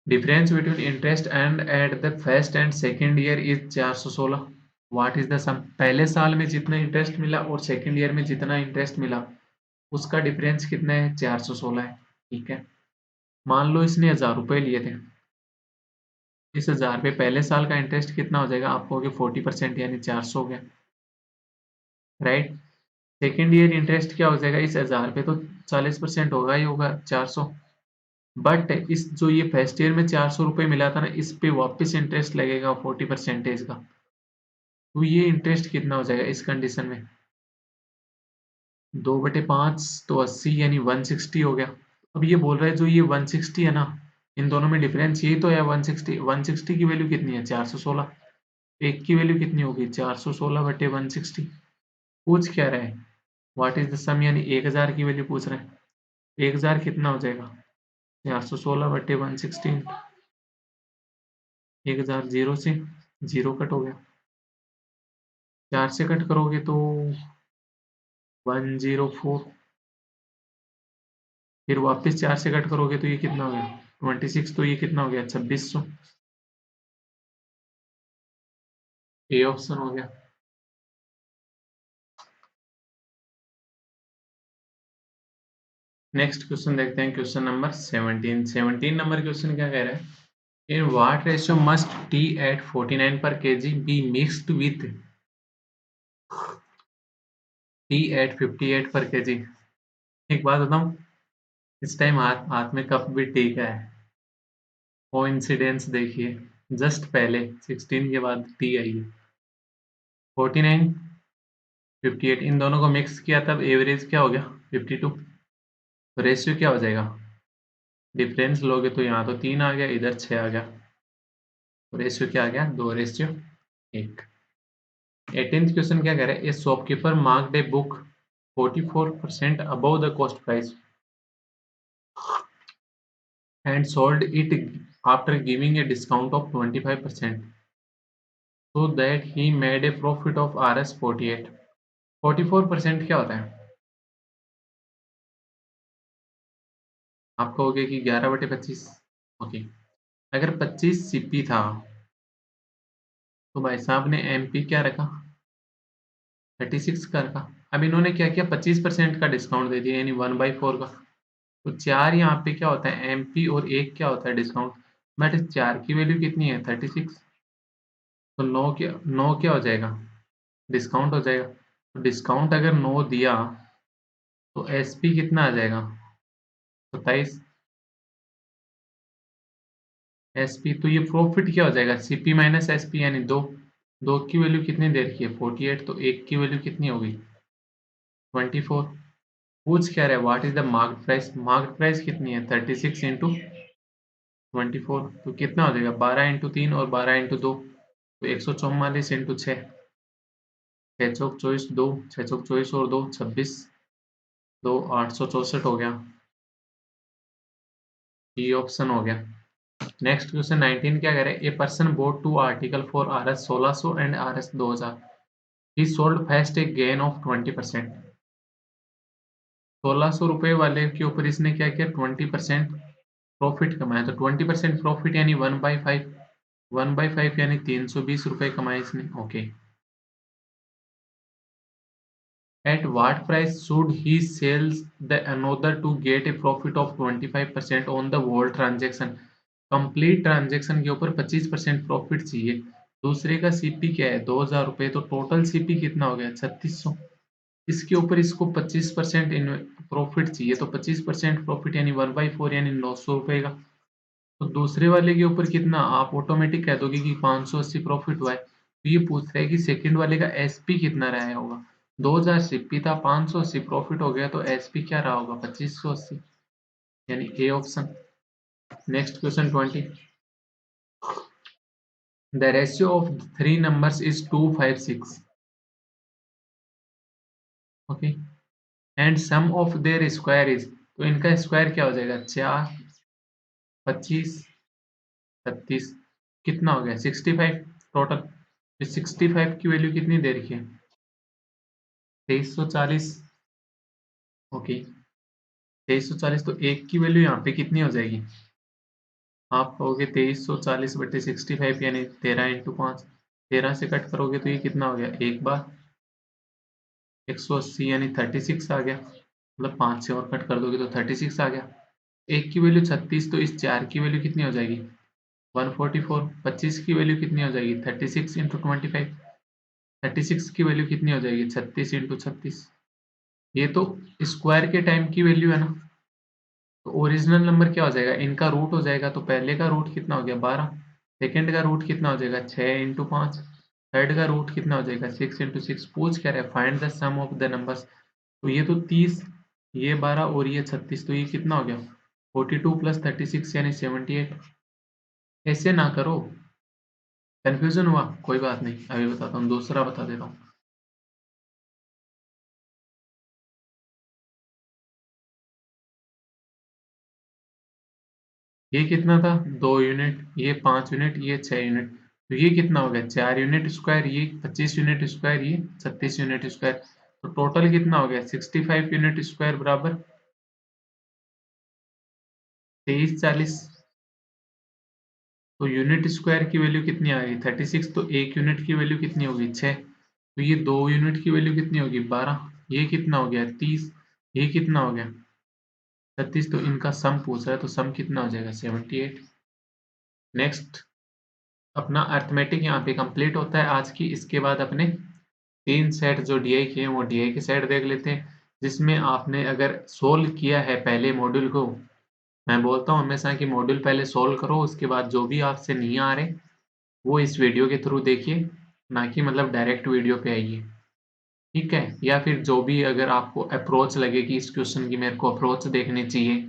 difference between interest and at the first and second year is 416। What is the sum, पहले साल में जितना interest मिला और सेकेंड ईयर में जितना interest मिला उसका डिफरेंस कितना है 416 है। ठीक है, मान लो इसने 1000 रुपए लिए थे, इस 1000 पे पहले साल का इंटरेस्ट कितना हो जाएगा, आप कहोगे 40% यानी 400 हो गया, राइट। सेकेंड ईयर इंटरेस्ट क्या हो जाएगा, इस 1000 पे तो 40% होगा ही होगा 400, बट इस जो ये फर्स्ट ईयर में 400 रुपये मिला था ना, इस पे वापस इंटरेस्ट लगेगा 40% का। तो ये इंटरेस्ट कितना हो जाएगा इस कंडीशन में 2/5 तो 80 यानी 160 हो गया। अब ये बोल रहा है जो ये 160 है ना, इन दोनों में डिफरेंस यही तो है 160। 160 की वैल्यू कितनी है 416, एक की वैल्यू कितनी होगी 416/160। पूछ क्या रहा है व्हाट इज द सम, यानी 1000 की वैल्यू पूछ रहे हैं। 1000 कितना हो जाएगा 416/160, 1000 जीरो से जीरो कट हो गया, 4 से कट करोगे तो 104, फिर वापस 4 से कट करोगे तो ये कितना हो गया 26, तो ये कितना हो गया 2600। ए ऑप्शन हो गया। नेक्स्ट क्वेश्चन देखते हैं, क्वेश्चन नंबर 17। 17 नंबर क्वेश्चन क्या कह रहा है, in what ratio must tea at 49 per kg be mixed with tea at 58 per KG. एक बात बताऊं, इस टाइम हाथ हाथ में कप भी टी का है। कोइंसिडेंस देखिए, जस्ट पहले 16 के बाद टी आई है। 49 58 इन दोनों को मिक्स किया तब एवरेज क्या हो गया 52। तो रेशियो क्या हो जाएगा, डिफरेंस लोगे तो यहाँ तो 3 आ गया, इधर 6 आ गया, तो रेशियो क्या आ गया 2:1। 18th क्वेश्चन क्या कह रहा है, ए shopkeeper marked a book 44% above the cost price and sold it after giving a discount of 25%, so that he made a profit of Rs 48। 44% क्या होता है, आप कहोगे कि 11/25। ओके, अगर 25 सीपी था तो भाई साहब ने एमपी क्या रखा 36 का रखा। अब इन्होंने क्या किया 25% का डिस्काउंट दे दिया, यानी 1/4 का। तो 4 यहाँ पे क्या होता है एमपी और एक क्या होता है डिस्काउंट, बट 4 की वैल्यू कितनी है 36, तो 9 क्या हो जाएगा डिस्काउंट हो जाएगा। तो डिस्काउंट अगर 9 दिया तो एसपी कितना आ जाएगा 27 एसपी। तो ये प्रॉफिट क्या हो जाएगा सीपी माइनस एसपी, यानी 2। 2 की वैल्यू कितनी दे रखी है 48, तो एक की वैल्यू कितनी होगी 24। पूछ क्या रहा है what is the market price, market price कितनी है 36 इंटू 24, तो कितना हो जाएगा 12 इंटू 3 और 12 इंटू 2, तो 144 इंटू 6, 6 चौक 24 2, 6 चौक 24 और 2 26, 2 864 हो गया। ये ऑप्शन हो गया। नेक्स्ट क्वेश्चन 19 क्या कह रहे हैं? A person bought two article for RS 1600 and RS 2000, he sold first a gain of 20%। 1600 रुपए वाले के ऊपर इसने क्या किया? 20% प्रॉफिट कमाया। तो 20% प्रॉफिट यानी 1/5, 1/5 यानी 320 रुपए कमाए इसने। Okay. At what price should he sells the another to get a profit of 25% on the whole transaction? Complete transaction के ऊपर 25% प्रॉफिट चाहिए। दूसरे का सीपी क्या है? 2000 रुपए। तो टोटल सीपी कितना हो गया? 3600। इसके ऊपर इसको 25% प्रॉफिट चाहिए। तो 25% प्रॉफिट यानी 1/4 यानी 900 रुपए का। तो दूसरे वाले के ऊपर कितना? आप ऑटोमेटिक कह दोगे कि 580 प्रॉफिट हुआ है। तो ये पूछ रहा है कि सेकंड वाले का एसपी कितना रहा होगा? 2000 सीपी था, 580 प्रॉफिट हो गया, तो एसपी क्या रहा होगा? 2580, यानी A option. Next question 20। The ratio of three numbers is 256। Okay. And sum of their square is, तो इनका स्क्वायर क्या हो जाएगा? 4, 25, 36, कितना हो गया? 65 टोटल। 65 की वैल्यू कितनी दे रखी है? 2340। ओके। 2340, तो एक की वैल्यू यहाँ पे कितनी हो जाएगी? आप कहोगे 2340/65 यानी 13 × 5। 13 से कट करोगे तो ये कितना हो गया? एक बार 180 यानी 36 आ गया। मतलब 5 से और कट कर दोगे तो 36 आ गया। एक की वैल्यू 36, तो इस 4 की वैल्यू कितनी हो जाएगी? 144। 25 की वैल्यू कितनी हो जाएगी? 36 × 25। 36 की वैल्यू कितनी हो जाएगी? 36 × 36। ये तो स्क्वायर के टाइम की वैल्यू है ना। तो ओरिजिनल नंबर क्या हो जाएगा? इनका रूट हो जाएगा। तो पहले का रूट कितना हो गया? 12। सेकंड का रूट कितना हो जाएगा? 6 × 5। थर्ड का रूट कितना हो जाएगा? 6 × 6। पूछ क्या रहा है? Find the sum of the numbers. तो ये तो 30, ये 12 और ये 36, तो ये कितना हो गया? 42 + 36 यानी 78। ऐसे ना करो। कंफ्यूजन हुआ? कोई बात नहीं, अभी बताता हूँ, दूसरा बता देता हूँ। ये कितना था? 2 यूनिट, ये 5 यूनिट, ये 6 यूनिट। तो ये कितना हो गया? 4 यूनिट स्क्वायर, ये 25 यूनिट स्क्वायर, ये 36 यूनिट स्क्वायर। तो टोटल कितना हो गया? 65 यूनिट स्क्वायर बराबर 2340। तो यूनिट स्क्वायर की वैल्यू कितनी आ गई? 36। तो एक यूनिट की वैल्यू कितनी होगी? 6। तो ये 2 यूनिट की वैल्यू कितनी होगी? 12। ये कितना हो गया? 30। ये कितना हो गया? 36। तो इनका सम पूछ रहा है, तो सम कितना हो जाएगा? 78। नेक्स्ट, अपना अर्थमेटिक यहाँ पे कंप्लीट होता है आज की। इसके बाद अपने 3 सेट जो डीआई के हैं वो डीआई के सेट देख लेते हैं, जिसमें आपने अगर सोल्व किया है पहले मॉड्यूल को। मैं बोलता हूँ हमेशा कि मॉड्यूल पहले सोल्व करो, उसके बाद जो भी आपसे नहीं आ रहे वो इस वीडियो के थ्रू देखिए, ना कि मतलब डायरेक्ट वीडियो पे आइए। ठीक है? या फिर जो भी अगर आपको अप्रोच लगे कि इस क्वेश्चन की मेरे को अप्रोच देखनी चाहिए,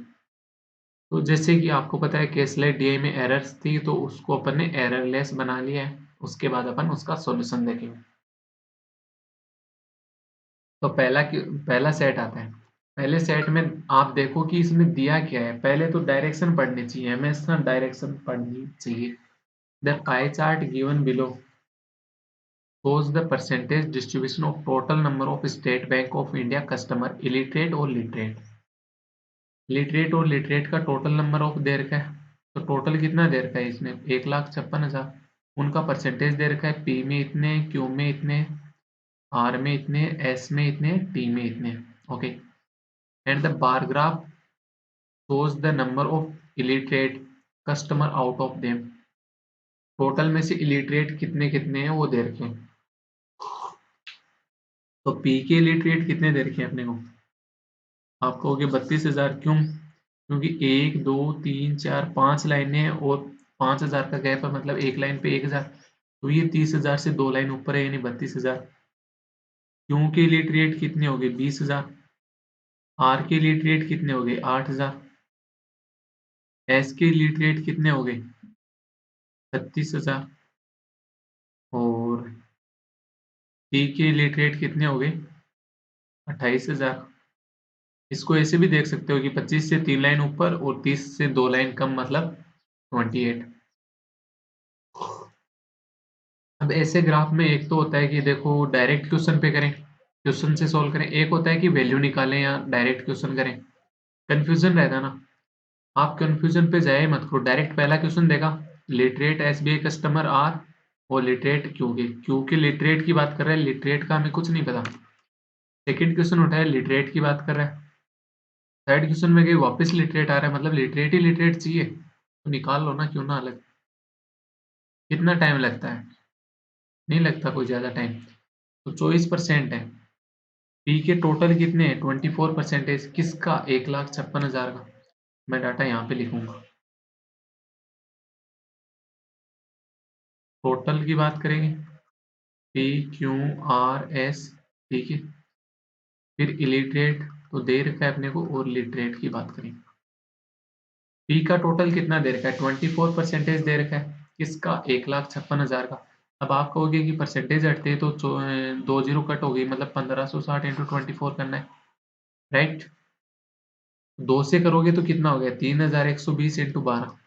तो जैसे कि आपको पता है केसलेट डीआई में एरर्स थी, तो उसको अपन ने एररलेस बना लिया है। उसके बाद अपन उसका सॉल्यूशन देखेंगे। तो पहला सेट आता है। पहले सेट में आप देखो कि इसमें दिया क्या है। पहले तो डायरेक्शन पढ़नी चाहिए, हमेशा डायरेक्शन पढ़नी चाहिए। The pie chart given below shows the percentage distribution of total number of State Bank of India customer illiterate और literate। लिटरेट और लिटरेट का टोटल नंबर ऑफ दे रखा है। तो टोटल कितना दे रखा है इसमें? 1,56,000। उनका परसेंटेज दे रखा है, पी में इतने, क्यू में इतने, आर में इतने, एस में इतने, टी में इतने। Okay. And the bar graph shows the number of illiterate customer out of them। Total में से illiterate कितने कितने हैं वो दे रखे हैं। तो पी के illiterate कितने दे रखे हैं अपने को? आप कहोगे 32,000। क्यों? क्योंकि 1, 2, 3, 4, 5 लाइनें हैं और 5,000 का गैप है, मतलब एक लाइन पे 1,000। तो ये 30,000 से 2 लाइन ऊपर है, यानी 32,000। क्यू के illiterate कितने हो गए? 20,000। आर के illiterate कितने हो गए? 8,000। एस के illiterate कितने हो गए? 36,000। और टी के illiterate कितने हो गए? 28,000। इसको ऐसे भी देख सकते हो कि 25 से 3 लाइन ऊपर और 30 से 2 लाइन कम मतलब 28। अब ऐसे ग्राफ में एक तो होता है कि देखो डायरेक्ट क्वेश्चन पे करें, क्वेश्चन से सॉल्व करें, एक होता है कि वैल्यू निकालें या डायरेक्ट क्वेश्चन करें। कंफ्यूजन रहता है ना, आप कंफ्यूजन पे जाए मत करो, डायरेक्ट पहला क्वेश्चन देखा, लिटरेट एसबीआई कस्टमर आर और लिटरेट क्यू के लिटरेट की बात कर रहा है, लिटरेट का हमें कुछ नहीं पता। सेकंड क्वेश्चन उठाया, लिटरेट की बात कर रहा है। थर्ड क्वेश्चन में गई वापस लिटरेट आ रहा है, मतलब लिटरेट ही लिटरेट चाहिए तो निकाल लो ना, क्यों ना अलग। कितना टाइम लगता है? नहीं लगता कोई ज़्यादा टाइम। तो 24% है। पी के टोटल कितने हैं? 24%। किसका? 1,56,000 का। मैं डाटा यहाँ पे लिखूंगा। टोटल की बात करेंगे, पी क्यू आर एस, ठीक है। फिर इलिटरेट तो दे रखा है अपने को, और लिटरेट की बात करेंगे। पी का टोटल कितना दे रखा है? 24% दे रखा है। किसका? 1,56,000 का। अब आप कहोगे कि परसेंटेज हटते हैं तो 2 जीरो कट हो गई, मतलब 1560 इंटू 24 करना है, राइट। 2 से करोगे तो कितना हो गया? 3,120 इंटू 12।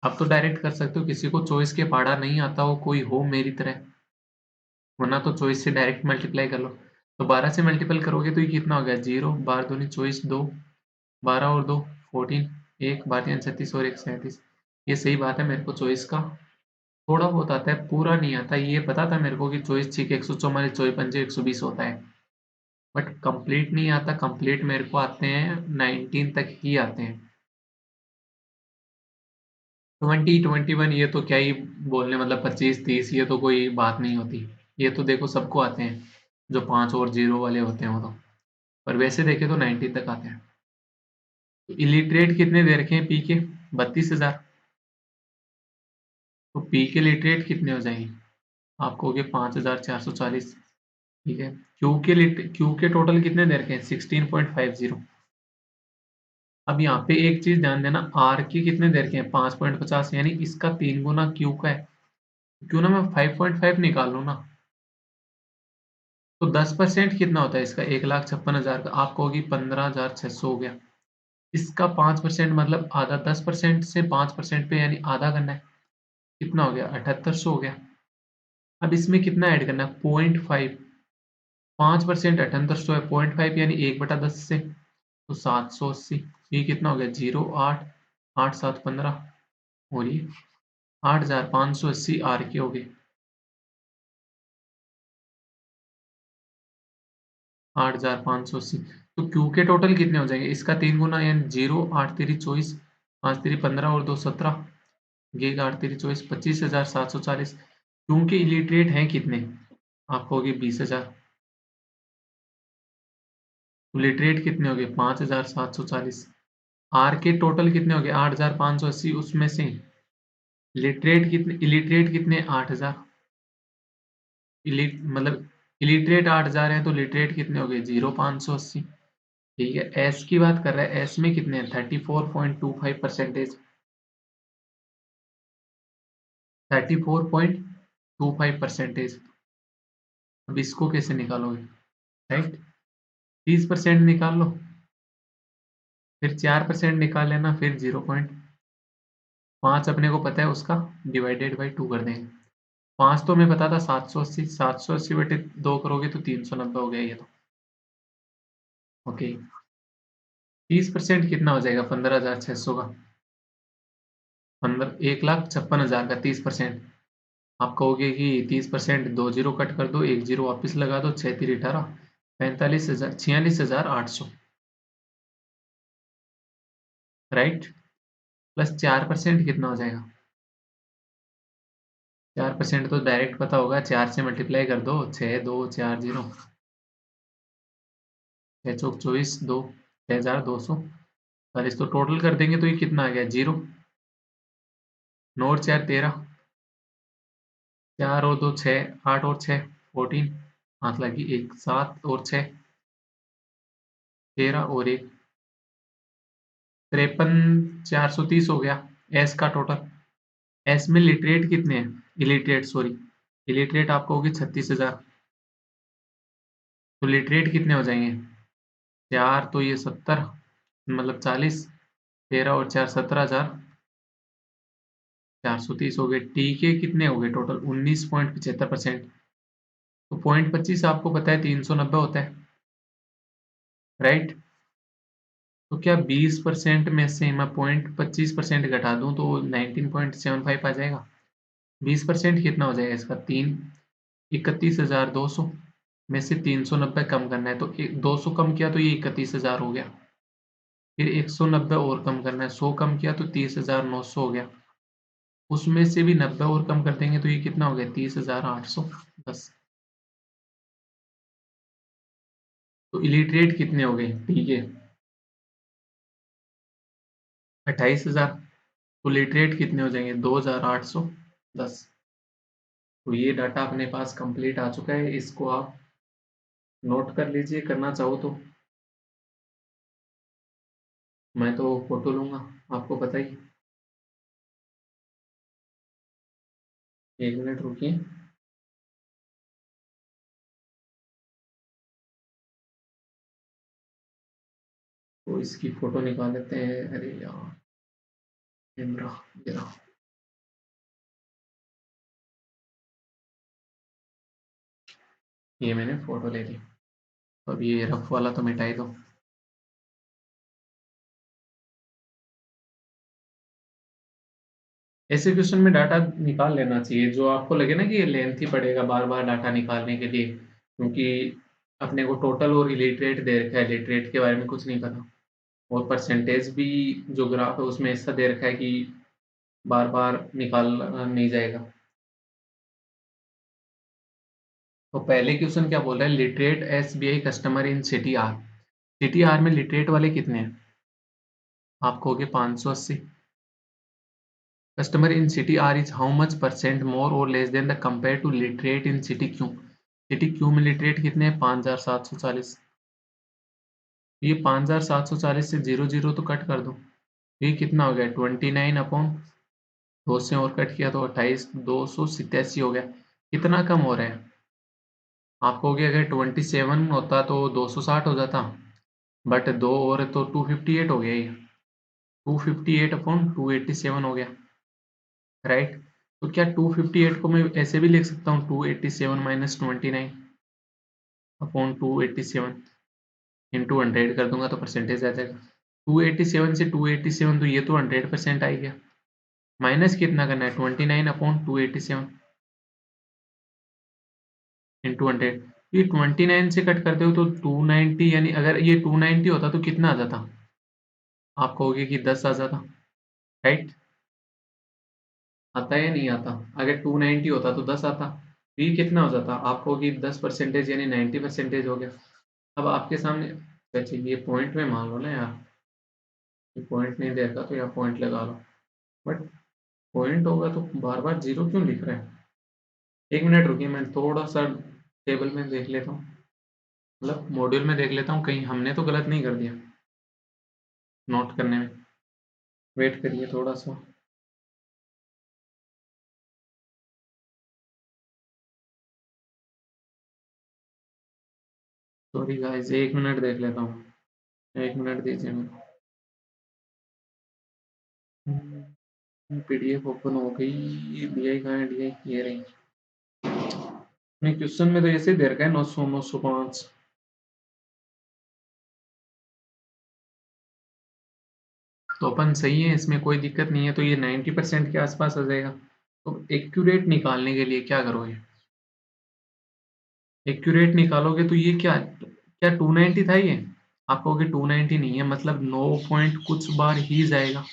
अब तो डायरेक्ट कर सकते हो, किसी को चॉइस के पहाड़ा नहीं आता हो, कोई हो मेरी तरह, वरना तो चॉइस से डायरेक्ट मल्टीप्लाई कर लो। तो 12 से मल्टीपल करोगे तो ये कितना हो गया? 0, 12 दूनी चॉइस 2, 12 और 2 14, 1 12 3 36 और 1 37। ये सही बात है, मेरे को चॉइस का थोड़ा बहुत आता है, पूरा नहीं आता। ये पता था मेरे को कि चॉइस ठीक 144 चौबीस पंजे 120 होता है, बट कंप्लीट नहीं आता। कंप्लीट मेरे को आते हैं 19 तक ही आते हैं। 20 21 ये तो क्या ही बोलने, मतलब 25 30 ये तो कोई बात नहीं होती। ये तो देखो सबको आते हैं, जो 5 और 0 वाले होते हैं वो तो। पर वैसे देखे तो 19 तक आते हैं। तो इलिटरेट कितने दे रखे हैं पी के? 32,000। तो पी के लिटरेट कितने हो जाएंगे? आप कहोगे 5,440, ठीक है। क्यू के टोटल कितने दे रखे हैं? 16.50। अब यहाँ पे एक चीज ध्यान देना, आर के कितने दे रखे हैं? 5.50, यानी इसका 3 गुना क्यू का है। क्यों ना मैं 5.5 निकाल लूँ ना। तो 10% कितना होता है इसका? 1,56,000 का। आप कहोगी 15,600 हो गया। इसका 5% मतलब आधा, 10% से 5% पे यानी आधा करना है। कितना हो गया? 7,800 हो गया। अब इसमें कितना ऐड करना है? 0.5। 5% 7,800 है, 0.5 यानी 1/10 से, तो 780। ये कितना हो गया? 0 8 8 7 15, और ये 8,580 आर के हो गए। 8,580। तो क्यू के टोटल कितने हो जाएंगे? इसका 3 गुना, यानी 0 8 3 24, 5 3 15 और 2 17, ये 8 3 24, 25,740। क्यू के इलिटरेट हैं कितने? आप कहोगे 20,000। तो लिटरेट कितने हो गए? 5,740। आर के टोटल कितने हो गए? 8,580। उसमें से लिटरेट कितने? इलिटरेट कितने? 8,000। मतलब इलिटरेट 8,000 है, तो लिटरेट कितने हो गए? 0,580। ठीक है। एस की बात कर रहा है, एस में कितने हैं? 34.25%। 34.25%। अब इसको कैसे निकालोगे? राइट, 30% निकाल लो, फिर 4% निकाल लेना, फिर 0.5 अपने को पता है उसका, डिवाइडेड बाई 2 कर देंगे। 5 तो हमें पता था 780, 780 बटे 2 करोगे तो 390 हो गया ये तो। ओके। 30% कितना हो जाएगा? 15,600 का। 1,56,000 का 30%। आप कहोगे कि 30%, 2 जीरो कट कर दो, 1 जीरो वापस लगा दो, 6 3 18, 45,000, 46,800, राइट। प्लस 4% कितना हो जाएगा? 4% तो डायरेक्ट पता होगा, 4 से मल्टीप्लाई कर दो, 6 2 4 0, 6 चौक 24, 2 6,240। तो टोटल कर देंगे तो ये कितना आ गया? 0, 9 और 4 13, 4 और 2 6, 8 और 6 14, हाथ लगी 1, 7 और 6 13 और 1 53,430 हो गया एस का टोटल। एस में लिटरेट कितने हैं? इलिटरेट सॉरी, इलिटरेट आपको होगी 36,000। तो लिटरेट कितने हो जाएंगे? 4 तो ये 70 मतलब 40, 13 और 4 17,430 हो गए। टी के कितने हो गए टोटल? 19.75%। तो 0.25 आपको पता है 390 होता है, राइट? तो क्या 20% में से मैं 0.25% घटा दूं तो 19.75 आ जाएगा? 20% कितना हो जाएगा इसका? 31,200 में से 390 कम करना है, तो 200 कम किया तो ये 31,000 हो गया। फिर 190 और कम करना है, 100 कम किया तो 30,900 हो गया। उसमें से भी 90 और कम कर देंगे तो ये कितना हो गया? 30,810। तो इलिटरेट कितने हो गए? ठीक है, 28,000। तो लिटरेट कितने हो जाएंगे? 2,810। तो ये डाटा अपने पास कंप्लीट आ चुका है, इसको आप नोट कर लीजिए करना चाहो तो। मैं तो फोटो लूंगा, आपको पता ही। 1 मिनट रुकिए। तो इसकी फोटो निकाल लेते हैं। अरे यार, कैमरा, ये रहा। ये मैंने फोटो ले ली। अब ये रफ वाला तो मिटा ही दो। ऐसे क्वेश्चन में डाटा निकाल लेना चाहिए, जो आपको लगे ना कि ये लेंथी पड़ेगा बार बार डाटा निकालने के लिए, क्योंकि अपने को टोटल और इलिटरेट दे रखा है, लिटरेट के बारे में कुछ नहीं पता। और परसेंटेज भी जो ग्राफ है उसमें ऐसा दे रखा है कि बार बार निकाल नहीं जाएगा। तो पहले क्वेश्चन क्या बोल रहा है? Literate SBI customer in city R. City R में लिटरेट वाले कितने हैं? आप कहोगे 580। Customer in city R is how much percent more और less than the compare to literate in city Q. City Q में लिटरेट कितने हैं? 5,740। ये 5,740 से जीरो जीरो तो कट कर दो। ये कितना हो गया? 29 अपॉन 2 से और कट किया तो 28,287 हो गया। कितना कम हो रहा है? आप कहोगे अगर 27 होता तो 260 हो जाता, बट दो और है तो 258 हो गया। ये 258 अपॉन 287 हो गया, राइट? तो क्या 258 को मैं ऐसे भी लिख सकता हूँ? 287 माइनस 29 अपॉन 287 इंटू 100 कर दूंगा तो परसेंटेज आ जाएगा। 287 से 287 तो ये तो 100% आ ही गया। माइनस कितना करना है? 29 अपॉन 287 इंटू 100। ये 29 से कट करते हो तो 290, यानी अगर ये 290 होता तो कितना आ जाता? आप कहोगे कि 10 आ जाता, राइट? आता या नहीं आता? अगर 290 होता तो 10 आता। तो ये कितना हो जाता? आप कहोगे 10% यानी 90% हो गया। अब आपके सामने, अच्छा ये पॉइंट में मान लो ना यार, ये पॉइंट नहीं दे रखा तो यहाँ पॉइंट लगा लो। बट पॉइंट होगा तो बार बार जीरो क्यों लिख रहा है? 1 मिनट रुकिए, मैं थोड़ा सा टेबल में देख लेता हूँ, मतलब मॉड्यूल में देख लेता हूँ, कहीं हमने तो गलत नहीं कर दिया नोट करने में। वेट करिए थोड़ा सा। सॉरी गाइस, 1 मिनट देख लेता हूँ, 1 मिनट दीजिए मेरे को। पीडीएफ ओपन हो गई। डीआई कहाँ है? डीआई ये रही। मैं क्वेश्चन में तो ऐसे दे रखा है 900 905। तो अपन सही है, इसमें कोई दिक्कत नहीं है, तो ये 90% के आसपास आ जाएगा। तो एक्यूरेट निकालने के लिए क्या करोगे? एक्यूरेट निकालोगे तो ये क्या क्या 290 था ये? आप कहोगे 290 नहीं है, मतलब 9 पॉइंट कुछ बार ही जाएगा।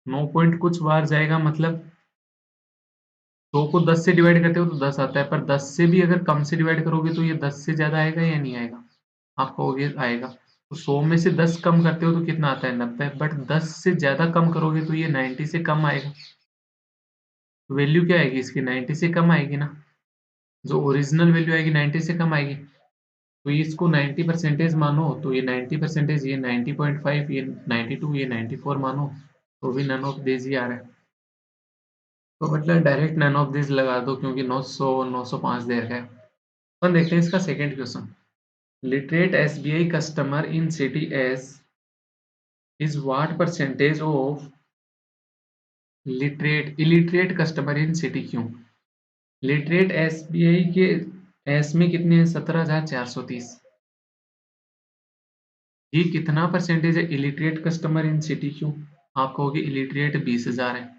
9 पॉइंट कुछ बार जाएगा, मतलब 100 को 10 से डिवाइड करते हो तो 10 आता है, पर 10 से भी अगर कम से डिवाइड करोगे तो ये 10 से ज्यादा आएगा या नहीं आएगा? आप कहोगे आएगा। तो 100 में से 10 कम करते हो तो कितना आता है? 90। बट 10 से ज्यादा कम करोगे तो ये 90 से कम आएगा। तो वैल्यू क्या आएगी इसकी? 90 से कम आएगी ना। जो ओरिजिनल वैल्यू आएगी 90 से कम आएगी। तो ये इसको 90% मानो तो ये 90%, ये 90.5, ये 92, ये 94 मानो तो भी नन ऑफ दिस ही आ रहा है। तो मतलब डायरेक्ट नन ऑफ दिस लगा दो, क्योंकि 900 905 दे रखा है। अपन देखते हैं इसका second question. Literate SBI customer in city S is what percentage of illiterate customer in city क्यों? लिटरेट एसबीआई के एस में कितने हैं? 17,430। ये कितना परसेंटेज है इलिटरेट कस्टमर इन सिटी क्यों? आप कहोगे इलिटरेट 20,000 है।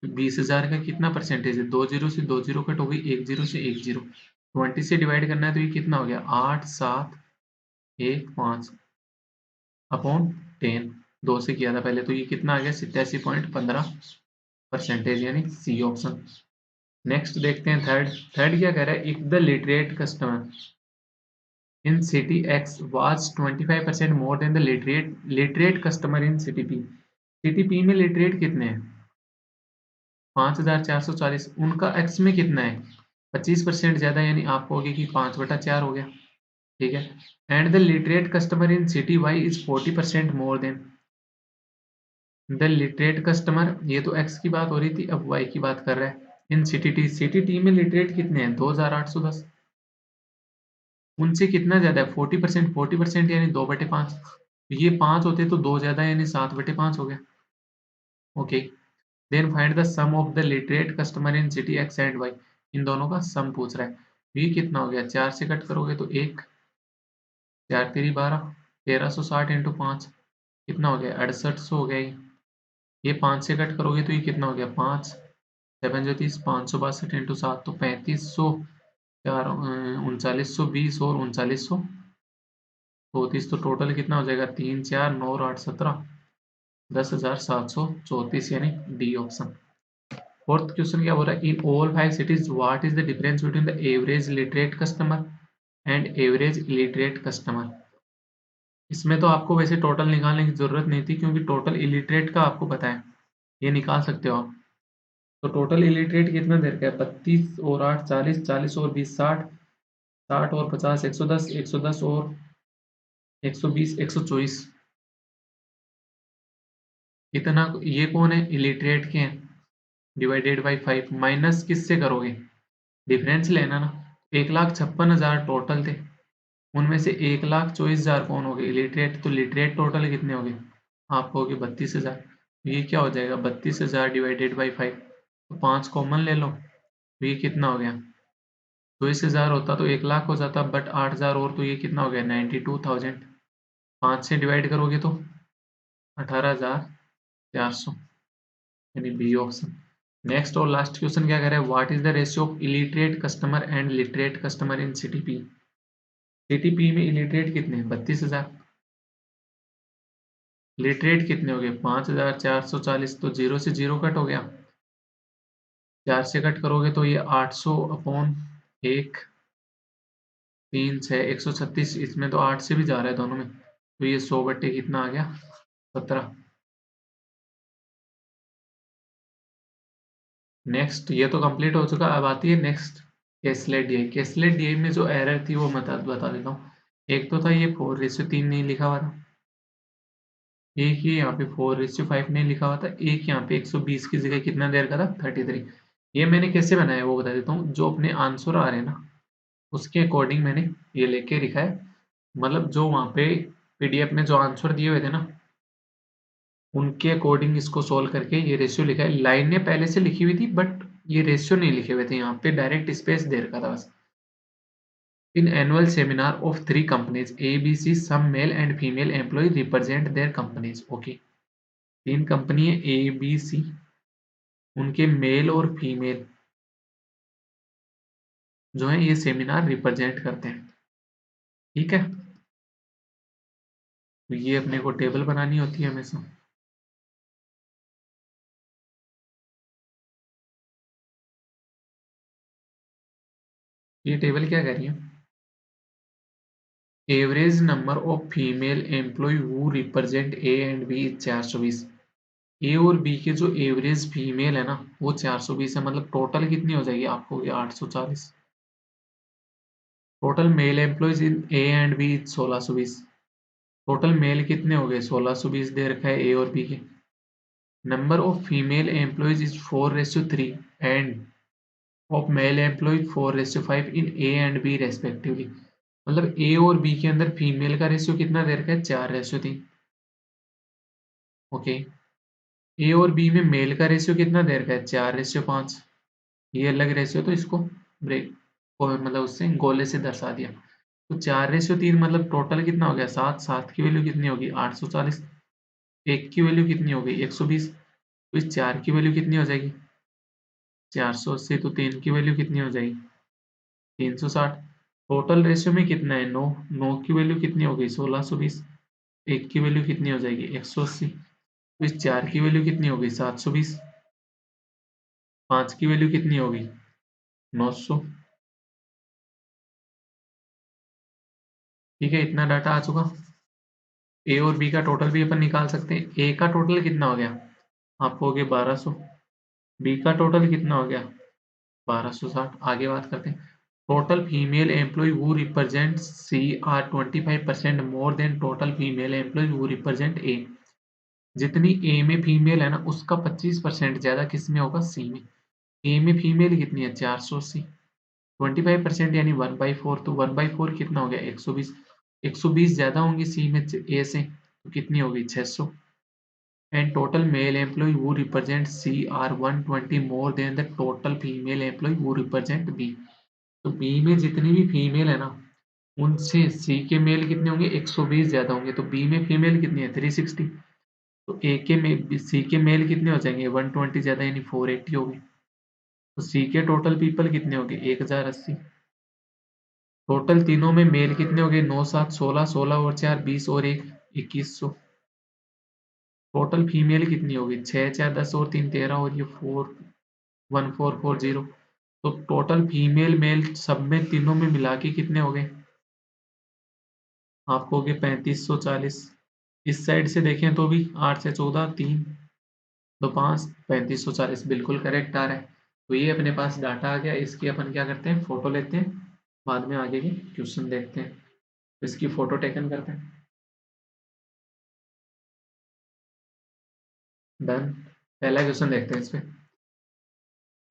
20,000 का कितना परसेंटेज है? 2 जीरो से 2 जीरो कट हो गई, 1 जीरो से 1 जीरो। 20 से डिवाइड करना है तो ये कितना हो गया? 8, 7, 1, 5 अपॉन 10। 2 से किया था पहले तो ये कितना आ गया? 87.15% यानी सी ऑप्शन। नेक्स्ट देखते हैं थर्ड। थर्ड क्या कह रहा है? If the literate customer in city X was 25% more than the literate customer in city P. City P में लिटरेट कितने हैं? 5,440। उनका X में कितना है? 25% ज्यादा, यानी आप कहोगे कि 5/4 हो गया। ठीक है। And the literate customer in city Y is 40% more than the literate customer. ये तो X की बात हो रही थी, अब Y की बात कर रहा है। इन सिटी T, सिटी T में लिटरेट कितने हैं? 2,810। उनसे कितना ज्यादा है? 40%। 40% यानी 2/5। ये 5 होते तो 2 ज्यादा यानी 7/5 हो गया। Okay. Then find the sum of the literate customer in city X and Y. इन दोनों का सम पूछ रहा है। ये कितना हो गया? 4 से कट करोगे तो 1, 4 तिरी 12, 1360 इंटू 5 कितना हो गया? 6800 हो गया। ये 5 से कट करोगे तो ये कितना हो गया? 5, 7 जो 30, 562 इंटू 7 तो 3500, 4 3920 और 3934। तो टोटल कितना हो जाएगा? 3, 4, 9 और 8, 17, 10,734 यानी डी ऑप्शन। फोर्थ क्वेश्चन क्या बोल रहा है? In all 5 cities what is the difference between the average literate customer and average illiterate customer. इसमें तो आपको वैसे टोटल निकालने की जरूरत नहीं थी क्योंकि टोटल इलिटरेट का आपको पता है, ये निकाल सकते हो आप। तो टोटल इलिटरेट कितना देर का है? 32 और 8 40, 40 और 20 60, 60 और 50 110, 110 और 120 124। इतना ये कौन है? इलिटरेट के हैं। डिवाइडेड बाई 5 माइनस किससे करोगे? डिफरेंस लेना ना। 1,56,000 टोटल थे, उनमें से 1,24,000 कौन हो गए? इलिटरेट। तो लिटरेट टोटल कितने हो गए? आप कहोगे 32,000। ये क्या हो जाएगा? 32,000 डिवाइडेड बाई 5। तो 5 कॉमन ले लो, तो ये कितना हो गया? 24,000 होता तो 1,00,000 हो जाता, बट 8,000 और तो ये कितना हो गया? 92,000। 5 से डिवाइड करोगे तो 18,400 यानी बी ऑप्शन। नेक्स्ट और लास्ट क्वेश्चन क्या कह रहा है? What is the ratio of illiterate customer and literate customer in city P. City P में इलिटरेट कितने हैं? 32,000। लिटरेट कितने हो गए? 5,440। तो 0 से 0 कट हो गया, 4 से कट करोगे तो ये 800 अपॉन 1, 3, 6, 136। इसमें तो 8 से भी जा रहा है दोनों में, तो ये 100 बट्टे कितना आ गया? 17। नेक्स्ट ये तो कंप्लीट हो चुका, अब आती है नेक्स्ट कैसलेट डीआई। कैसलेट डीआई में जो एरर थी वो मैं बता देता हूँ। एक तो था ये 4:3 नहीं लिखा हुआ था, एक ये यहाँ पे 4:5 नहीं लिखा हुआ था, एक यहाँ पे 120 की जगह कितना देर का था? 33। ये मैंने कैसे बनाया वो बता देता हूँ। जो अपने आंसर आ रहे हैं ना, उसके अकॉर्डिंग मैंने ये लेके लिखा है। मतलब जो वहाँ पे पीडीएफ में जो आंसर दिए हुए थे ना, उनके अकॉर्डिंग इसको सोल्व करके ये रेशियो लिखा है। लाइनें पहले से लिखी हुई थी बट ये रेशियो नहीं लिखे हुए थे, यहाँ पे डायरेक्ट स्पेस दे रखा था बस। In annual seminar of 3 companies ABC, some male and female employee represent their companies. Okay, 3 company है ए बी सी, उनके मेल और फीमेल जो है ये सेमिनार रिप्रेजेंट करते हैं। ठीक है, तो ये अपने को टेबल बनानी होती है हमेशा। ये टेबल क्या कह रही है? Average number of female employee who represent A and B 420। A और बी के जो एवरेज फीमेल है ना वो 420 है, मतलब टोटल कितनी हो जाएगी आपको? ये 840। Total male employees in A and B 1620। Total male कितने हो गए? 1620 दे रखा है ए और बी के। Number of female employees is 4:3 and of male employees 4:5 in A and B respectively. मतलब ए और बी के अंदर फीमेल का रेशियो कितना दे रखा है, 4:3। ओके, ए और बी में मेल का रेशियो कितना दे रखा है, 4:5। ये अलग रेशियो, तो इसको ब्रेक और मतलब उससे गोले से दर्शा दिया। तो 4:3 मतलब टोटल कितना हो गया, 7। 7 की वैल्यू कितनी होगी, 840। एक की वैल्यू कितनी हो गई, 120। तो इस 4 की वैल्यू कितनी हो जाएगी, 480। तो 3 की वैल्यू कितनी हो जाएगी, 360। टोटल रेशियो में कितना है, 9। 9 की वैल्यू कितनी हो गई, 1620। एक की वैल्यू कितनी हो जाएगी, 180। तो इस 4 की वैल्यू कितनी हो गई, 720। 5 की वैल्यू कितनी होगी, 900। ठीक है, इतना डाटा आ चुका। ए और बी का टोटल भी अपन निकाल सकते हैं। ए का टोटल कितना हो गया, आपको हो गया 1200। बी का टोटल कितना हो गया, 1260। आगे बात करते हैं। Total female employee who represent C are 25% more than total female employee who represent A. जितनी ए में फीमेल है ना, उसका 25% ज्यादा किस में होगा, सी में। ए में फीमेल कितनी है, 480। 25% यानी 1/4। तो 1/4 कितना हो गया, 120। 120 ज्यादा होंगी सी में ए से, तो कितनी होगी, 600। And total male employee who represent C are 120 more than the total female employee who represent B। तो B में जितनी भी फीमेल है ना, उनसे C के मेल कितने होंगे, 120 ज्यादा होंगे। तो B में फीमेल कितनी है, 360। तो A के में C के मेल कितने हो जाएंगे, 120 ज्यादा यानी 480 हो गए। तो C के टोटल पीपल कितने हो गए, 1080। टोटल तीनों में मेल कितने हो गए, 9 7 16। 16 और 4 20 और 1 2100। टोटल फीमेल कितनी होगी, 6 4 10 और 3 13 और ये 1440। तो टोटल फीमेल मेल सब में तीनों में मिला के कितने हो गए, आपको हो गए 3540। इस साइड से देखें तो भी 8 से 14 3 2 5 3540 बिल्कुल करेक्ट आ रहा है। तो ये अपने पास डाटा आ गया। इसकी अपन क्या करते हैं, फोटो लेते हैं, बाद में आगे के क्वेश्चन देखते हैं। तो इसकी फोटो टेकन करते हैं। डन। पहला क्वेश्चन देखते हैं इस पे।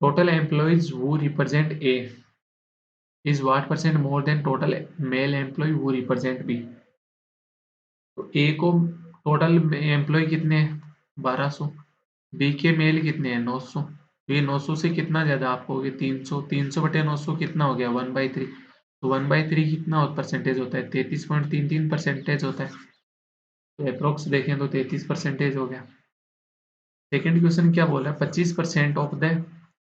Total employees who represent A is what percent more than total male employee who represent B। तो ए को टोटल एम्प्लॉय कितने हैं, 1200। बी के मेल कितने हैं, 900। तो ये 900 से कितना ज्यादा, आपको हो गया 300। 300 बटे 900 कितना हो गया, 1/3। तो 1/3 कितना परसेंटेज होता है, 33.33% होता है। तो अप्रोक्स देखें तो 33% हो गया। सेकेंड क्वेश्चन क्या बोला है, 25% of the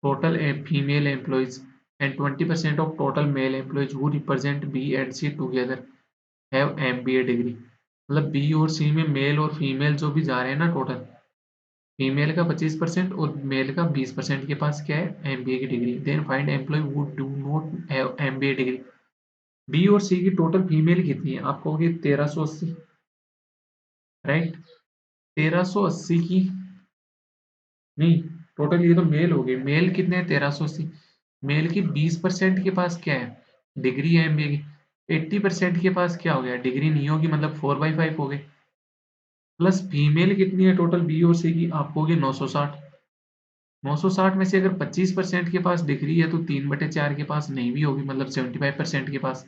total female employees and 20% of total male employees who represent B and C together have MBA degree. मतलब बी और सी में मेल और फीमेल जो भी जा रहे हैं ना, टोटल फीमेल का 25% और मेल का 20% के पास क्या है, एमबीए की degree. Then find employee who do not have MBA degree. B और सी की टोटल फीमेल कितनी है, आपको होगी 1380। राइट, 1380 की नहीं, टोटल ये तो मेल हो गई। मेल कितने हैं, 1380। मेल की 20% के पास क्या है, डिग्री है एमबीए की। 80% के पास क्या हो गया, डिग्री नहीं होगी, मतलब 4/5 हो गए। प्लस फीमेल कितनी है टोटल बी और सी की, आपको होगी 960। 960 में से अगर 25% के पास डिग्री है तो 3/4 के पास नहीं भी होगी, मतलब 75% के पास।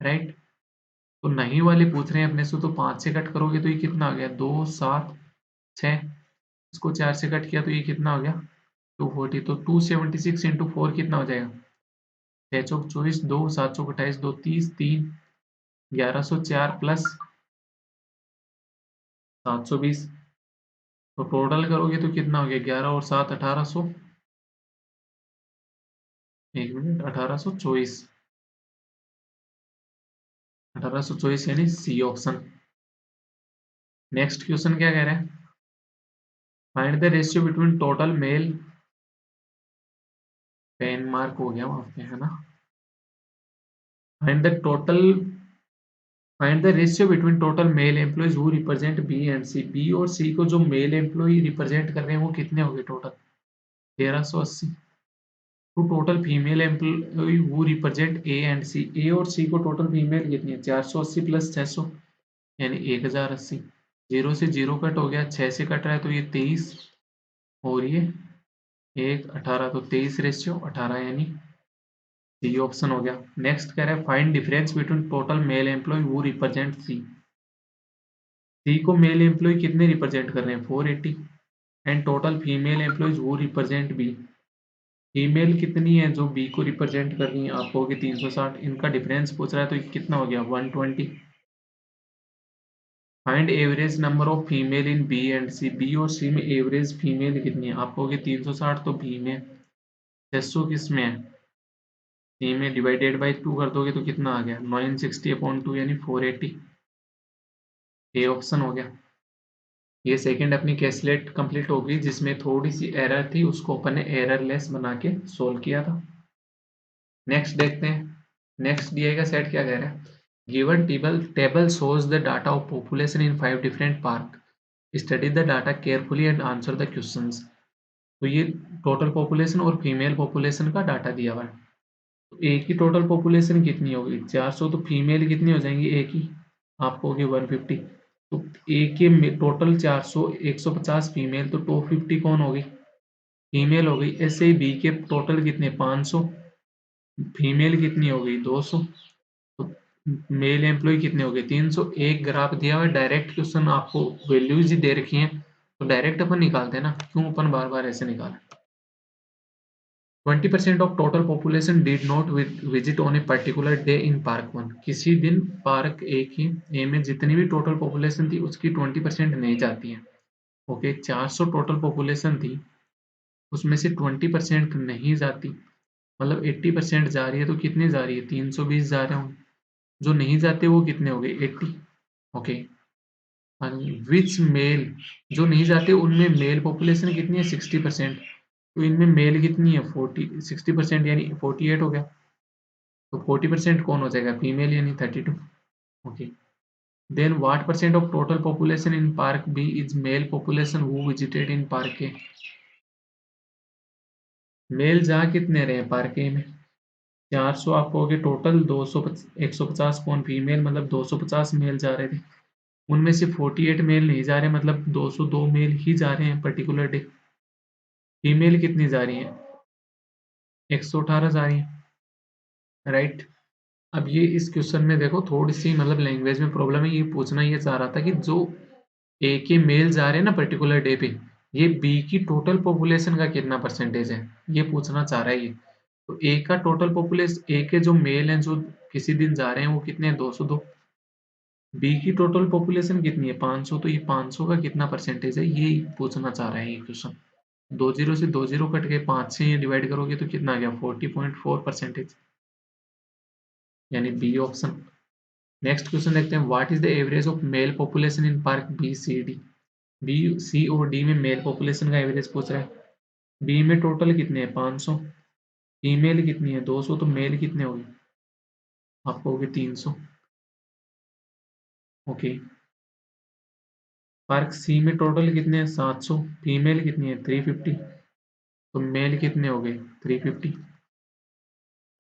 राइट। तो नहीं वाले पूछ रहे हैं अपने से, तो 5 से कट करोगे तो ये कितना आ गया, 2 7 6। इसको 4 से कट किया तो ये कितना हो गया, 240। तो 276 इंटू 4 कितना हो जाएगा, 6 चौक 24, 2 7 चौक 28, 2 30, 3 1104 प्लस 720। तो टोटल करोगे तो कितना हो गया, 11 और 7 1800। एक मिनट, 1824। 1824 यानी सी ऑप्शन। नेक्स्ट क्वेश्चन क्या कह रहा है, find the ratio between total male. Pen mark हो गया वहां पे, है ना। Find the total, find the ratio between total male employees who represent B and C. B और सी को जो मेल एम्प्लॉय रिप्रेजेंट कर रहे हैं वो कितने हो गए total, 1380। To total female employee who represent A and C. A और सी को टोटल फीमेल कितनी है, 480 प्लस 600 यानी 1080। जीरो से जीरो कट हो गया, 6 से कट रहा है तो ये 23 और ये 1 18। तो 23 रेशियो 18 यानी सी ऑप्शन हो गया। नेक्स्ट कह रहा है find difference between total male employee who represent C. C को मेल एम्प्लॉय कितने रिप्रेजेंट कर रहे हैं 480 and total female employees who represent B. Female कितनी है जो बी को रिप्रेजेंट कर रही है, आप कहोगे 360। इनका डिफरेंस पूछ रहा है तो ये कितना हो गया 120। Find average number of female in B and C. B और सी में एवरेज फीमेल कितनी है, आप कहोगे 360 तो बी में, 600 किस में है सी में, डिवाइडेड बाई 2 कर दोगे तो कितना आ गया 960/2 यानी 480। ए ऑप्शन हो गया। ये सेकंड अपनी कैसलेट कंप्लीट हो गई जिसमें थोड़ी सी एरर थी, उसको अपन ने एररलेस बना के सोल्व किया था। नेक्स्ट देखते हैं। नेक्स्ट दिया गया सेट क्या कह रहा है, given table shows the data of population in 5 different park, study the data carefully and answer the questions। तो ये टोटल पॉपुलेशन और फीमेल पॉपुलेशन का डाटा दिया हुआ है। तो ए की टोटल पॉपुलेशन कितनी होगी 400, तो फीमेल कितनी हो जाएंगी ए की, आपको होगी 150। तो ए के टोटल 400, 150 फीमेल, तो 250 कौन होगी फीमेल हो गई। ऐसे ही बी के टोटल कितने 500, फीमेल कितनी हो गई 200, तो मेल एम्प्लॉय कितने हो गए 300। एक ग्राफ दिया हुआ है, डायरेक्ट क्वेश्चन आपको वैल्यूज ही दे रखी हैं तो डायरेक्ट अपन निकालते हैं ना, क्यों अपन बार बार ऐसे निकालें। 20% of total population did not visit on a particular day in park one. किसी दिन पार्क ए में जितनी भी टोटल पॉपुलेशन थी उसकी 20% नहीं जाती है। ओके 400 टोटल पॉपुलेशन थी, उसमें से 20% नहीं जाती, मतलब 80% जा रही है, तो कितनी जा रही है 320 जा रहे होंगे। जो नहीं जाते वो कितने हो गए 80। ओके विच मेल, जो नहीं जाते उनमें मेल पॉपुलेशन कितनी है 60%, तो इनमें मेल कितनी है 60% यानी 48 हो गया। तो 40% कौन हो जाएगा फीमेल यानी 32। Okay then what percent of total population in park B is male population who visited in park A. Male जा कितने रहे पार्क ए में 400, आप कहोगे टोटल 200, 150 कौन फीमेल, मतलब 250 मेल जा रहे थे, उनमें से 48 मेल नहीं जा रहे, मतलब 202 मेल ही जा रहे हैं पर्टिकुलर डे। फीमेल कितनी जा रही हैं 118 जा रही हैं, राइट। अब ये इस क्वेश्चन में देखो थोड़ी सी मतलब लैंग्वेज में प्रॉब्लम है, ये पूछना ये चाह रहा था कि जो ए के मेल जा रहे हैं ना पर्टिकुलर डे पे, ये बी की टोटल पॉपुलेशन का कितना परसेंटेज है, ये पूछना चाह रहा है ये। तो ए का टोटल पॉपुलेशन, ए के जो मेल हैं जो किसी दिन जा रहे हैं वो कितने हैं 202। बी की टोटल पॉपुलेशन कितनी है 500, तो ये 500 का कितना परसेंटेज है ये पूछना चाह रहा है ये क्वेश्चन। 20 से 20 कट के 5 से ये डिवाइड करोगे तो कितना आ गया 40.4%, यानी बी ऑप्शन। नेक्स्ट क्वेश्चन देखते हैं what is the average of male population in park B C D. B C और डी में मेल पॉपुलेशन का एवरेज पूछ रहा है। बी में टोटल कितने हैं 500, फीमेल कितनी है 200, तो मेल कितने होगी आपको होगी 300। ओके पार्क सी में टोटल कितने हैं 700, फीमेल कितनी है 350, तो मेल कितने हो गए 350।